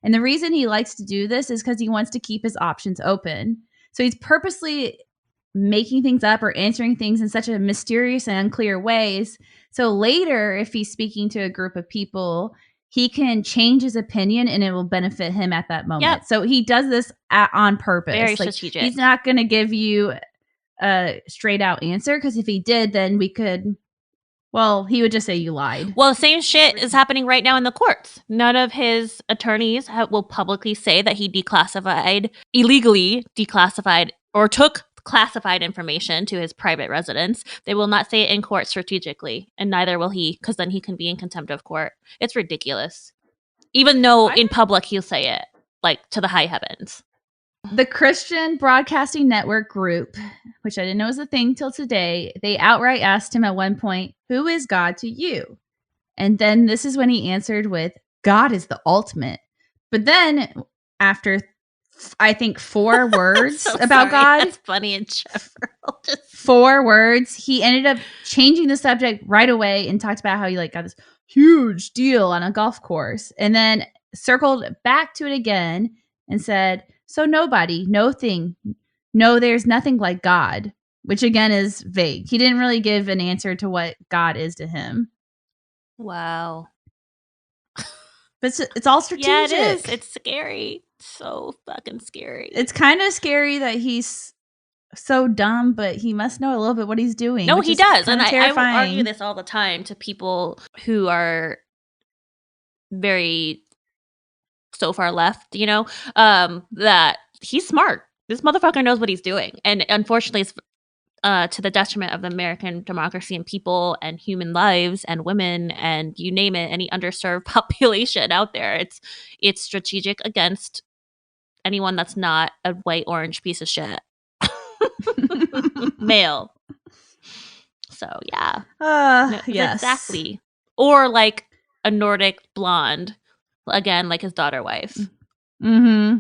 And the reason he likes to do this is because he wants to keep his options open. So he's purposely making things up or answering things in such a mysterious and unclear ways. So later, if he's speaking to a group of people, he can change his opinion and it will benefit him at that moment. Yep. So he does this on purpose. Very strategic. He's not going to give you a straight out answer, because if he did, then we could, well, he would just say you lied. Well, the same shit is happening right now in the courts. None of his attorneys will publicly say that he illegally declassified, or took classified information to his private residence. They will not say it in court strategically, and neither will he, because then he can be in contempt of court. It's ridiculous. Even though in public he'll say it, like, to the high heavens. The Christian Broadcasting Network group, which I didn't know was a thing till today, they outright asked him at one point, "Who is God to you?" And then this is when he answered with, "God is the ultimate." But then after, I think, 4 words so about God. That's funny in general. 4 words. He ended up changing the subject right away and talked about how he like got this huge deal on a golf course, and then circled back to it again and said, "So nobody, no thing, no, there's nothing like God," which again is vague. He didn't really give an answer to what God is to him. Wow. But it's all strategic. Yeah, it is. It's scary. So fucking scary. It's kind of scary that he's so dumb, but he must know a little bit what he's doing. No, he does. And I argue this all the time to people who are very so far left, you know, that he's smart. This motherfucker knows what he's doing. And unfortunately, it's to the detriment of the American democracy and people and human lives and women and you name it, any underserved population out there. It's strategic against anyone that's not a white orange piece of shit. Male. So yeah. Yes. Exactly. Or like a Nordic blonde. Again, like his daughter wife. Mm-hmm.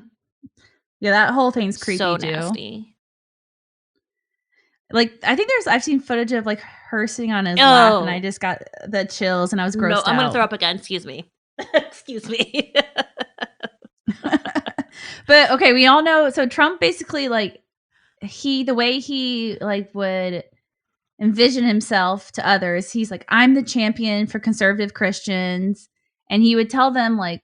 Yeah, that whole thing's creepy so too. Nasty. Like, I think I've seen footage of like her sitting on his lap, and I just got the chills, and I was grossed out. I'm gonna throw up again. Excuse me. Excuse me. But okay, we all know. So Trump basically like the way he like would envision himself to others, he's like, "I'm the champion for conservative Christians." And he would tell them like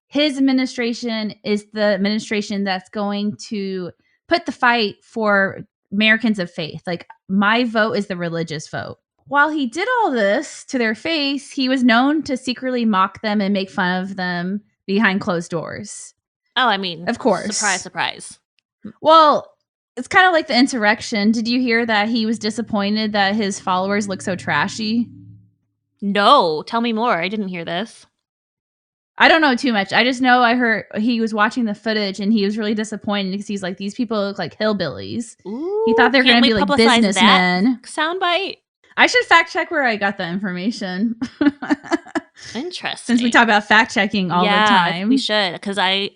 his administration is the administration that's going to put the fight for Americans of faith. Like, my vote is the religious vote. While he did all this to their face, he was known to secretly mock them and make fun of them behind closed doors. Oh, I mean, of course. Surprise, surprise. Well, it's kind of like the insurrection. Did you hear that he was disappointed that his followers look so trashy? No, tell me more. I didn't hear this. I don't know too much. I just know I heard he was watching the footage and he was really disappointed because he's like, these people look like hillbillies. Ooh, he thought they were going to be like businessmen. Soundbite. I should fact check where I got that information. Interesting. Since we talk about fact checking all the time. We should, because I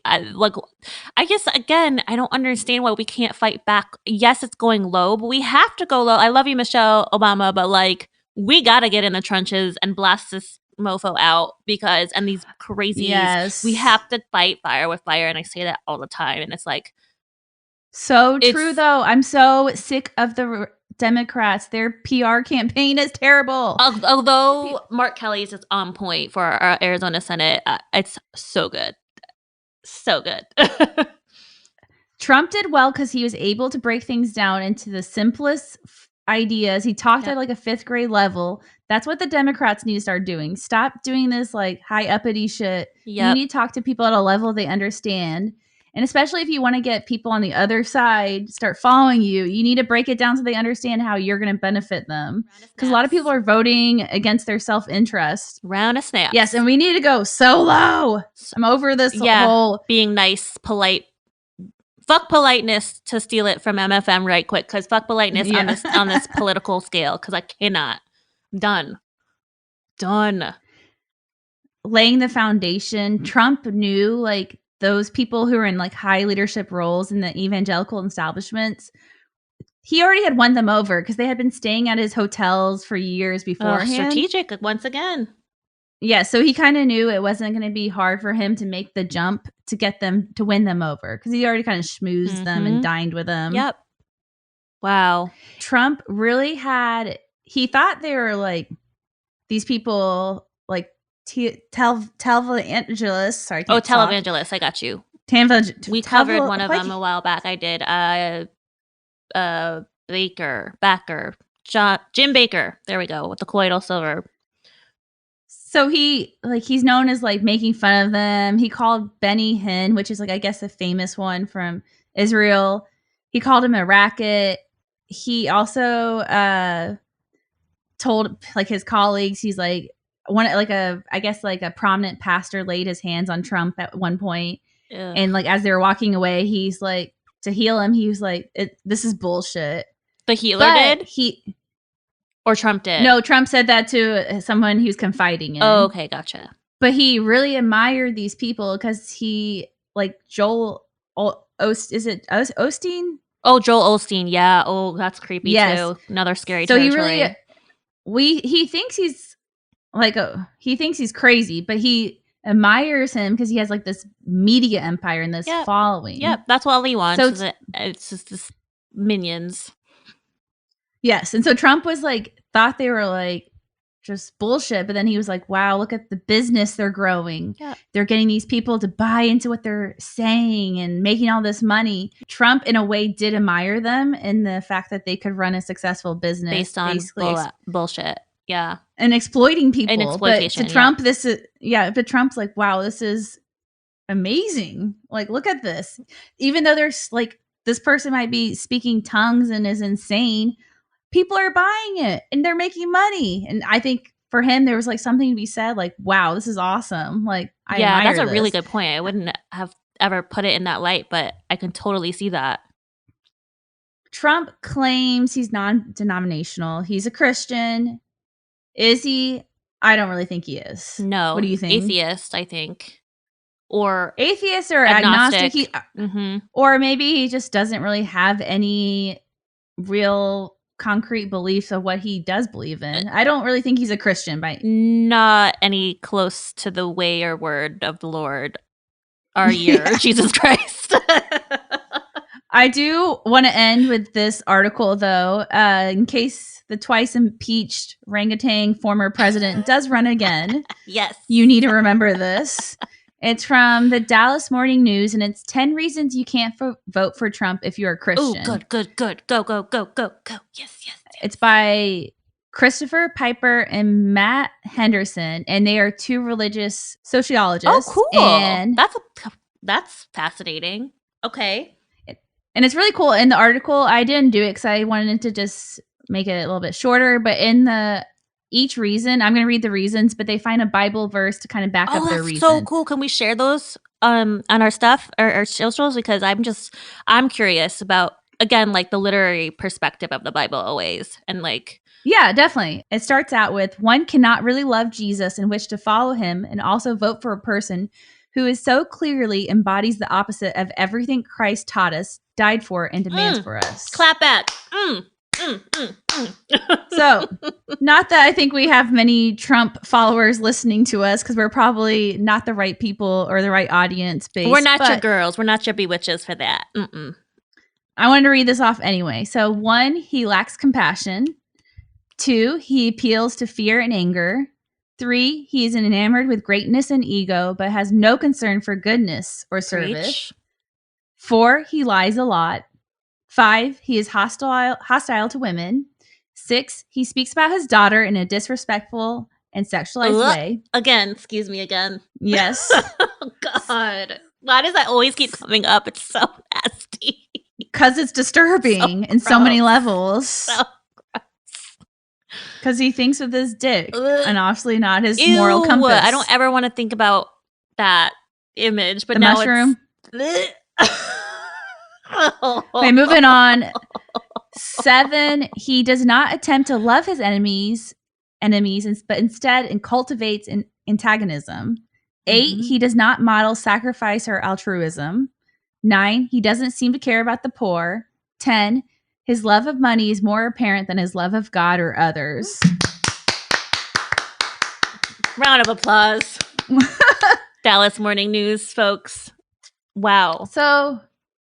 guess again, I don't understand why we can't fight back. Yes, it's going low, but we have to go low. I love you, Michelle Obama, but like we gotta get in the trenches and blast this mofo out and these crazies. Yes. We have to fight fire with fire, and I say that all the time, and it's like so true though. I'm so sick of the Democrats, their PR campaign is terrible. Although Mark Kelly's is on point for our Arizona Senate, it's so good. So good. Trump did well because he was able to break things down into the simplest ideas. He talked at like a 5th grade level. That's what the Democrats need to start doing. Stop doing this like high uppity shit. You need to talk to people at a level they understand. And especially if you want to get people on the other side start following you, you need to break it down so they understand how you're going to benefit them. Because a lot of people are voting against their self-interest. Round of snaps. Yes, and we need to go so low. I'm over this whole being nice, polite. Fuck politeness to steal it from MFM right quick, because fuck politeness on this political scale, because I cannot. Done. Laying the foundation. Trump knew like those people who are in like high leadership roles in the evangelical establishments, he already had won them over because they had been staying at his hotels for years beforehand. Strategic once again. Yeah, so he kind of knew it wasn't going to be hard for him to make the jump to get them to win them over because he already kind of schmoozed them and dined with them. Yep. Wow. Trump really he thought they were like these people like televangelists. Sorry. Televangelists. I got you. We covered one of them a while back. I did. Jim Baker. There we go with the colloidal silver. So he's known as like making fun of them. He called Benny Hinn, which is like I guess a famous one from Israel. He called him a racket. He also told like his colleagues he's like a prominent pastor laid his hands on Trump at one point. Ugh. And like as they were walking away, he's like to heal him. He was like, "This is bullshit." The healer did. Or Trump did? No, Trump said that to someone he was confiding in. Oh, okay, gotcha. But he really admired these people because he, like Joel, is it Osteen? Oh, Joel Osteen, yeah. Oh, that's creepy too. Another scary territory. So he really, he thinks he's like, he thinks he's crazy, but he admires him because he has like this media empire and this following. Yep, that's what he wants. So it's just this minions. Yes. And so Trump was like, thought they were like just bullshit. But then he was like, wow, look at the business they're growing. Yeah. They're getting these people to buy into what they're saying and making all this money. Trump, in a way, did admire them in the fact that they could run a successful business based on bullshit. Yeah. And exploiting people. And exploitation. But to Trump, but Trump's like, wow, this is amazing. Like, look at this. Even though there's like, this person might be speaking tongues and is insane, people are buying it and they're making money. And I think for him, there was like something to be said like, wow, this is awesome. Like, that's a really good point. I wouldn't have ever put it in that light, but I can totally see that. Trump claims he's non-denominational. He's a Christian. Is he? I don't really think he is. No. What do you think? Atheist, I think. Or atheist or agnostic. Or maybe he just doesn't really have any real concrete beliefs of what he does believe in. I don't really think he's a Christian not any close to the way or word of the Lord our year, Jesus Christ. I do want to end with this article though, in case the twice impeached orangutan former president does run again. Yes. You need to remember this. It's from the Dallas Morning News, and it's 10 reasons you can't vote for Trump if you're a Christian. Oh, good. Go. Yes. It's by Christopher Piper and Matt Henderson, and they are 2 religious sociologists. Oh, cool. And that's fascinating. Okay. And it's really cool. In the article, I didn't do it because I wanted to just make it a little bit shorter, but in each reason, I'm going to read the reasons, but they find a Bible verse to kind of back up their reason. So cool. Can we share those on our stuff, our socials? Because I'm curious about, again, like the literary perspective of the Bible always. And like, yeah, definitely. It starts out with, one cannot really love Jesus and wish to follow him and also vote for a person who is so clearly embodies the opposite of everything Christ taught us, died for, and demands for us. Clap back. So, not that I think we have many Trump followers listening to us because we're probably not the right people or the right audience base. We're not your girls. We're not your bewitches for that. I wanted to read this off anyway. So 1, he lacks compassion. 2, he appeals to fear and anger. 3, he is enamored with greatness and ego, but has no concern for goodness or service. Preach. 4, he lies a lot. 5, he is hostile to women. 6, he speaks about his daughter in a disrespectful and sexualized way. Again, excuse me again. Yes. Oh, God. Why does that always keep coming up? It's so nasty. Because it's disturbing in so many levels. So because he thinks with his dick and obviously not his moral compass. I don't ever want to think about that image, but the now mushroom. Okay, moving on. 7, he does not attempt to love his enemies, but instead cultivates antagonism. 8, he does not model sacrifice or altruism. 9, he doesn't seem to care about the poor. 10, his love of money is more apparent than his love of God or others. Round of applause. Dallas Morning News, folks. Wow. So,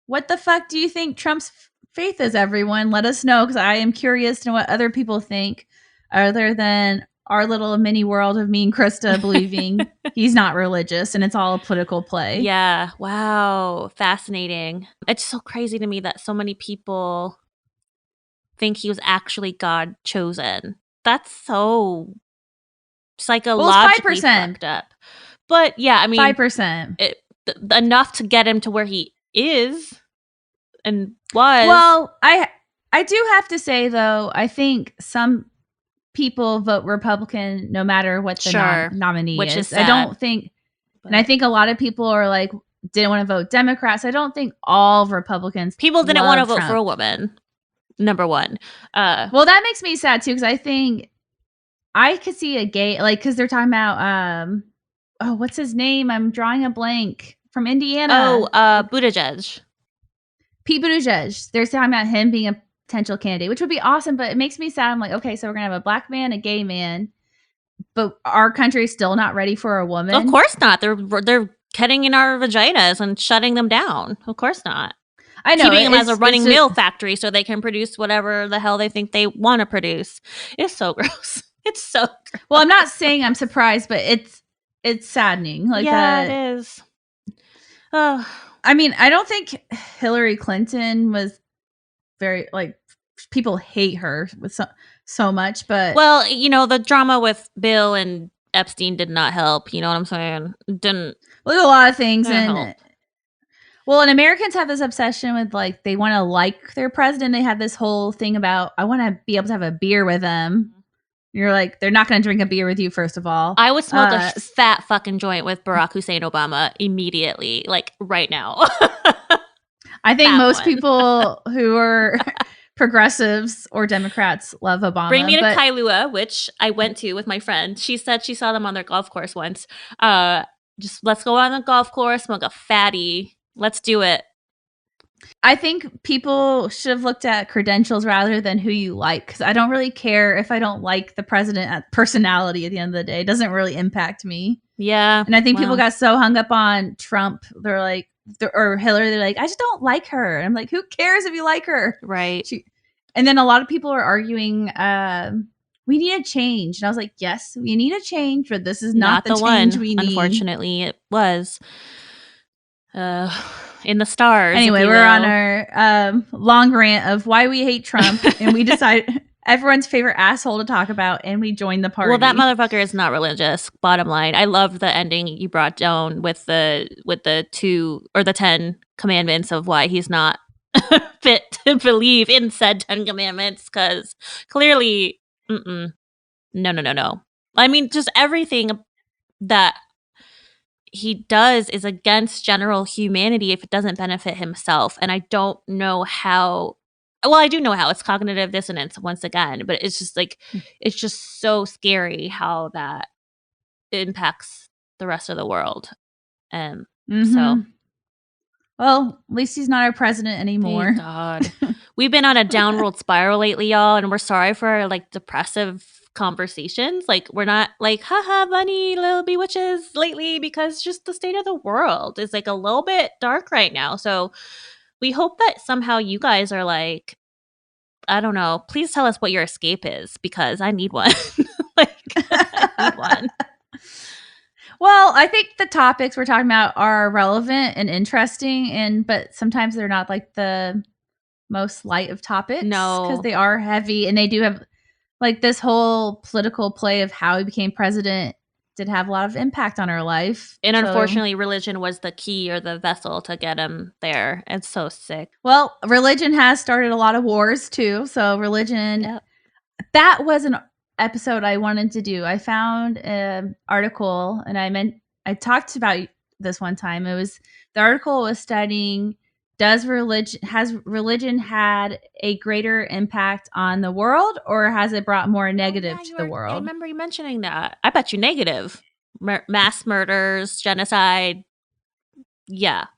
what the fuck do you think Trump's faith is, everyone? Let us know, because I am curious to know what other people think, other than our little mini world of me and Krista believing he's not religious and it's all a political play. Yeah. Wow. Fascinating. It's so crazy to me that so many people think he was actually God chosen. That's so psychologically fucked up. But yeah, I mean, 5%. Enough to get him to where he is and was. Well, I do have to say, though, I think some people vote Republican no matter what the nominee which is sad. I don't think, and I think a lot of people are like, didn't want to vote Democrats. I don't think all Republicans. People didn't want to vote for a woman. Number one. Well, that makes me sad too, because I think I could see a gay, like, because they're talking about, what's his name? I'm drawing a blank, from Indiana. Buttigieg. Pete Buttigieg. They're talking about him being a potential candidate, which would be awesome, but it makes me sad. I'm like, okay, so we're gonna have a black man, a gay man, but our country is still not ready for a woman. Of course not. They're getting in our vaginas and shutting them down. Of course not. I know, keeping them as a running mill factory so they can produce whatever the hell they think they want to produce. It's so gross. It's so gross. Well, I'm not saying I'm surprised, but it's saddening. Like, yeah, it is. Oh, I mean, I don't think Hillary Clinton was very, like, people hate her with so much, but well, you know, the drama with Bill and Epstein did not help. You know what I'm saying? Didn't. Look at a lot of things, and help. Well, and Americans have this obsession with, like, they want to like their president. They have this whole thing about, I want to be able to have a beer with them. You're like, they're not going to drink a beer with you, first of all. I would smoke a fat fucking joint with Barack Hussein Obama immediately, like right now. I think most people who are progressives or Democrats love Obama. Bring me to Kailua, which I went to with my friend. She said she saw them on their golf course once. Just let's go on the golf course, smoke a fatty. Let's do it. I think people should have looked at credentials rather than who you like, because I don't really care if I don't like the president at personality at the end of the day. It doesn't really impact me. Yeah. And I think people got so hung up on Trump. They're like, or Hillary, they're like, I just don't like her. And I'm like, who cares if you like her? Right. And then a lot of people are arguing, we need a change. And I was like, yes, we need a change, but this is not the change we need. Unfortunately, it was. In the stars. Anyway, we're on our long rant of why we hate Trump, and we decide everyone's favorite asshole to talk about, and we join the party. Well, that motherfucker is not religious. Bottom line, I love the ending you brought down with the 2 or the 10 commandments of why he's not fit to believe in said 10 commandments, because clearly, no. I mean, just everything that he does is against general humanity if it doesn't benefit himself. And I don't know how. Well, I do know how. It's cognitive dissonance once again, but it's just like, it's just so scary how that impacts the rest of the world. So, well, at least he's not our president anymore. Thank God. We've been on a downward spiral lately, y'all, and we're sorry for our, like, depressive conversations. Like, we're not like, haha, funny little bewitches lately, because just the state of the world is like a little bit dark right now. So We hope that somehow you guys are like, I don't know, please tell us what your escape is, because I need one. Like, I need one. Well, I think the topics we're talking about are relevant and interesting, but sometimes they're not like the most light of topics. No. Because they are heavy, and they do have like this whole political play of how he became president did have a lot of impact on our life. And unfortunately, religion was the key or the vessel to get him there. It's so sick. Well, religion has started a lot of wars too. So religion, that was an episode I wanted to do. I found an article, and I talked about this one time. The article was studying, has religion had a greater impact on the world, or has it brought more negative to the world? I remember you mentioning that. I bet you negative. Mass murders, genocide,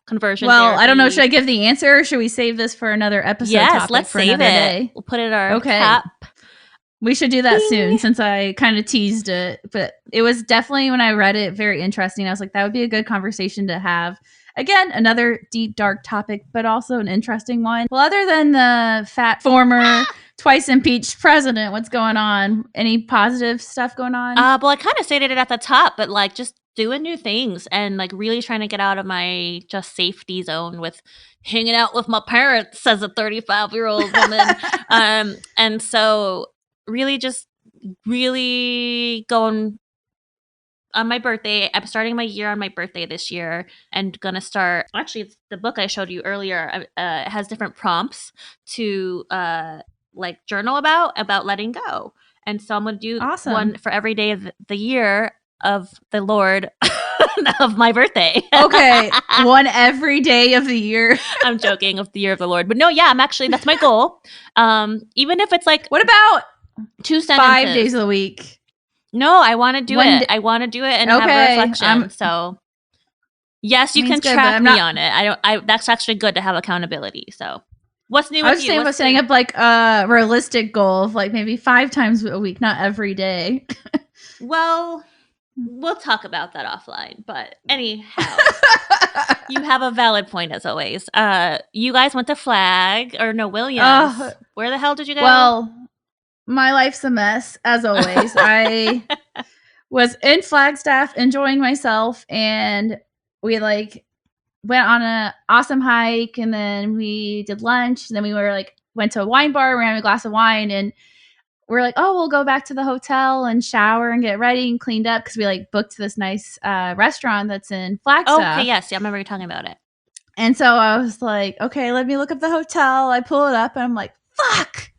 conversion. Well, therapy. I don't know. Should I give the answer, or should we save this for another episode? Yes, let's save it. Day? We'll put it in our cap. We should do that soon, since I kind of teased it. But it was definitely, when I read it, very interesting. I was like, that would be a good conversation to have. Again, another deep, dark topic, but also an interesting one. Well, other than the fat former twice impeached president, what's going on? Any positive stuff going on? Well, I kind of stated it at the top, but like just doing new things and like really trying to get out of my just safety zone with hanging out with my parents as a 35-year-old woman. And so really going on my birthday. I'm starting my year on my birthday this year, and gonna start. Actually, it's the book I showed you earlier. It has different prompts to like journal about letting go. And so I'm gonna do one for every day of the year of the Lord of my birthday. Okay, one every day of the year. I'm joking, of the year of the Lord, but no, I'm actually, that's my goal. Even if it's like, what about 2 sentences? 5 days of the week? No, I want to do it. I want to do it and have a reflection. So, yes, you can track me on it. That's actually good to have accountability. So, what's new with you? I was setting up like a realistic goal of like maybe 5 times a week, not every day. Well, we'll talk about that offline. But anyhow, you have a valid point as always. You guys went to Williams. Where the hell did you go? Well, my life's a mess, as always. I was in Flagstaff enjoying myself, and we like went on an awesome hike, and then we did lunch, and then we went to a wine bar, we had a glass of wine, and we're like, oh, we'll go back to the hotel and shower and get ready and cleaned up, because we like booked this nice restaurant that's in Flagstaff. Okay, yes, I remember you talking about it. And so I was like, okay, let me look up the hotel. I pull it up, and I'm like, fuck!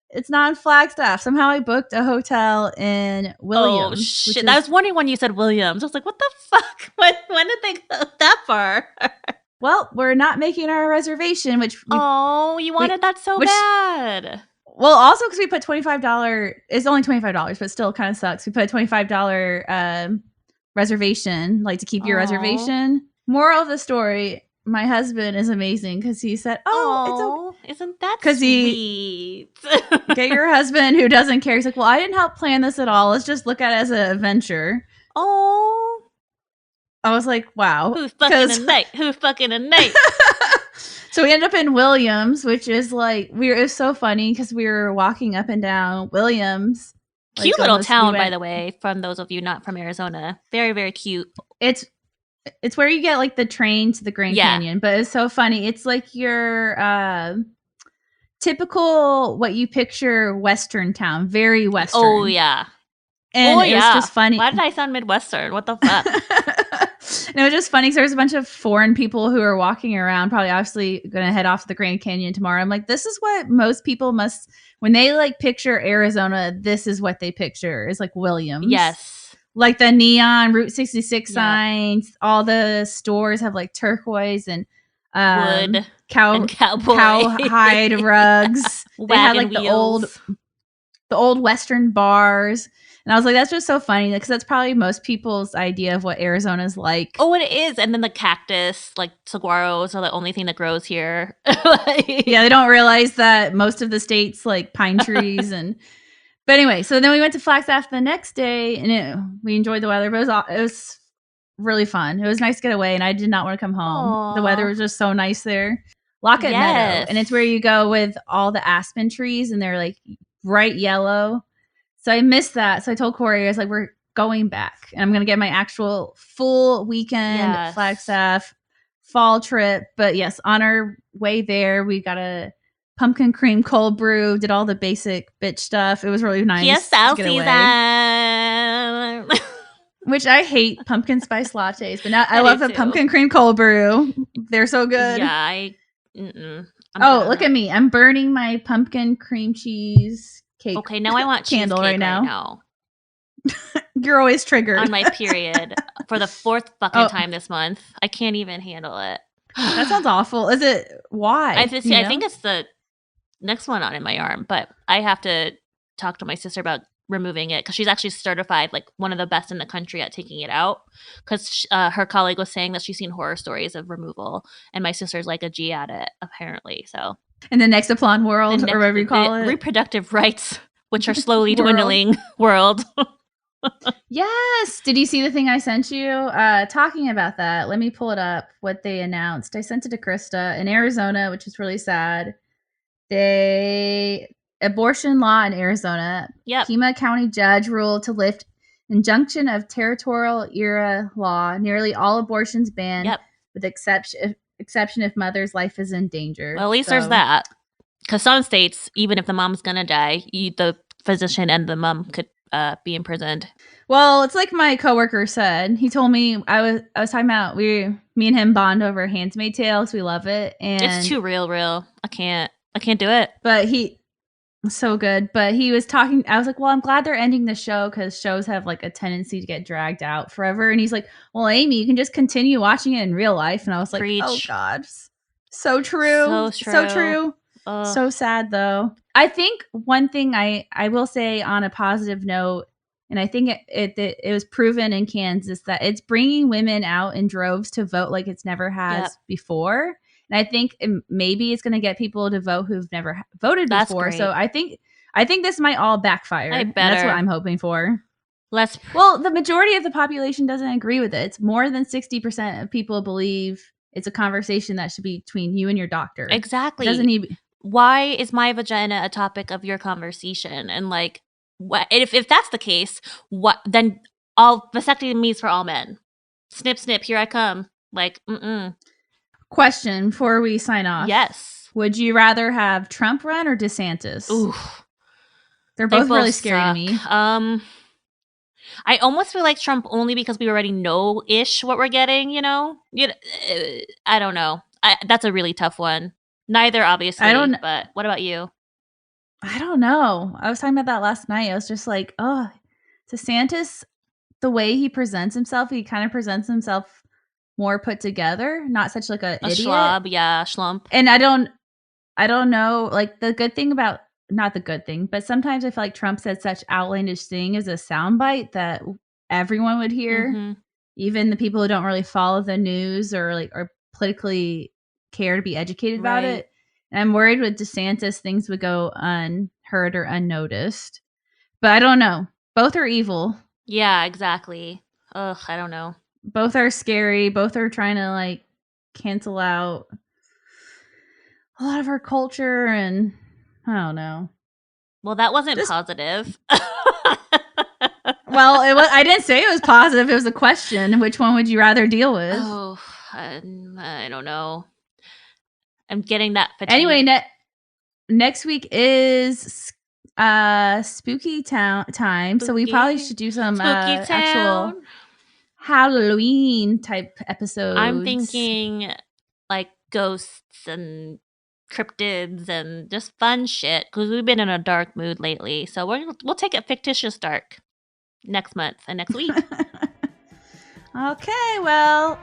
It's not in Flagstaff. Somehow I booked a hotel in Williams. Oh, shit. I was wondering when you said Williams. I was like, what the fuck? When did they go that far? Well, we're not making our reservation, which... you wanted that so bad. Well, also because we put $25... It's only $25, but still kind of sucks. We put a $25 reservation, like to keep your reservation. Moral of the story... My husband is amazing, because he said, isn't that sweet? Get your husband who doesn't care. He's like, well, I didn't help plan this at all. Let's just look at it as an adventure. Oh. I was like, wow. Who's fucking a night? So we ended up in Williams, which is like, it was so funny, because we were walking up and down Williams. Cute little town, by the way, from those of you not from Arizona. Very, very cute. It's where you get like the train to the Grand Canyon, but it's so funny. It's like your typical what you picture Western town, very Western. Oh yeah, and it was just funny. Why did I sound Midwestern? What the fuck? And it was just funny because there was a bunch of foreign people who were walking around, probably obviously going to head off to the Grand Canyon tomorrow. I'm like, this is what most people must, when they like picture Arizona, this is what they picture, is like Williams. Yes. Like the neon Route 66 signs, all the stores have like turquoise and wood, cowhide rugs. They had like wheels. the old Western bars, and I was like, that's just so funny, because that's probably most people's idea of what Arizona's like. Oh, it is. And then the cactus, like saguaros, are the only thing that grows here. Yeah, they don't realize that most of the state's like pine trees and. But anyway, so then we went to Flagstaff the next day, and we enjoyed the weather. But it was really fun. It was nice to get away, and I did not want to come home. Aww. The weather was just so nice there. Locket Meadow. And it's where you go with all the aspen trees, and they're like bright yellow. So I missed that. So I told Corey, I was like, we're going back. And I'm going to get my actual full weekend Flagstaff fall trip. But yes, on our way there, we got a pumpkin cream cold brew, did all the basic bitch stuff. It was really nice. Yes, Which I hate pumpkin spice lattes, but now I love the pumpkin cream cold brew. They're so good. Yeah, look at me. I'm burning my pumpkin cream cheese cake. Okay, now I want candle right now. You're always triggered. On my period for the 4th fucking time this month. I can't even handle it. That sounds awful. Is it? Why? I think it's the next one on in my arm, but I have to talk to my sister about removing it because she's actually certified like one of the best in the country at taking it out, because her colleague was saying that she's seen horror stories of removal, and my sister's like a G at it apparently. So in the Nexaplon world, or whatever you call it, reproductive rights, which are slowly dwindling world. Yes. Did you see the thing I sent you talking about that? Let me pull it up, what they announced. I sent it to Krista. In Arizona, which is really sad, abortion law in Arizona. Pima County judge ruled to lift injunction of territorial era law. Nearly all abortions banned, with exception if mother's life is in danger. Well, at least there's that. Because some states, even if the mom's gonna die, the physician and the mom could be imprisoned. Well, it's like my coworker said. He told me, I was talking about me and him bond over Handmaid's Tale because we love it, and it's too real. I can't do it. But so good. But he was talking. I was like, well, I'm glad they're ending the show because shows have like a tendency to get dragged out forever. And he's like, well, Amy, you can just continue watching it in real life. And I was like, oh God, so true, so true. So sad though. I think one thing I will say on a positive note, and I think it was proven in Kansas, that it's bringing women out in droves to vote like it's never has before. And I think maybe it's going to get people to vote who've never voted before. Great. So I think this might all backfire. That's what I'm hoping for. Well, the majority of the population doesn't agree with it. It's more than 60% of people believe it's a conversation that should be between you and your doctor. Exactly. It doesn't need. Why is my vagina a topic of your conversation? And like, if that's the case, then all vasectomies for all men. Snip, snip, here I come. Like, Question before we sign off. Yes. Would you rather have Trump run or DeSantis? Ooh. They're both really scary to me. I almost feel like Trump only because we already know-ish what we're getting, you know? I don't know. That's a really tough one. Neither, obviously. But what about you? I don't know. I was talking about that last night. I was just like, oh, DeSantis, the way he presents himself, he kind of presents himself more put together, not such like a idiot. Schlump. And I don't know, like the good thing about, not the good thing, but sometimes I feel like Trump said such outlandish thing as a soundbite that everyone would hear, even the people who don't really follow the news or politically care to be educated about it. And I'm worried with DeSantis things would go unheard or unnoticed. But I don't know. Both are evil. Yeah, exactly. Ugh, I don't know. Both are scary. Both are trying to like cancel out a lot of our culture, and I don't know. Well, that wasn't positive. Well, I didn't say it was positive. It was a question. Which one would you rather deal with? Oh, I don't know. I'm getting that fatigue. Anyway, next week is spooky time, so we probably should do some actual Halloween type episodes. I'm thinking like ghosts and cryptids and just fun shit because we've been in a dark mood lately. So we'll take it fictitious dark next month and next week. Okay, well,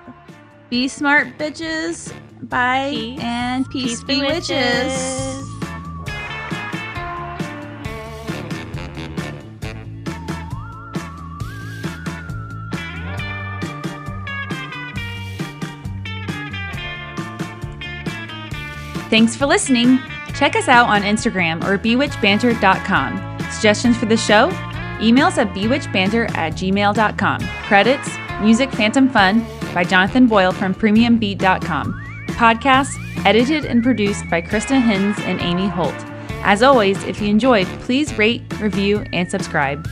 be smart, bitches. Bye. And peace Bewitches. Thanks for listening. Check us out on Instagram or bewitchbanter.com. Suggestions for the show? Email us at bewitchbanter@gmail.com. Credits, music Phantom Fun by Jonathan Boyle from premiumbeat.com. Podcasts, Edited and produced by Kristen Hinz and Amy Holt. As always, if you enjoyed, please rate, review, and subscribe.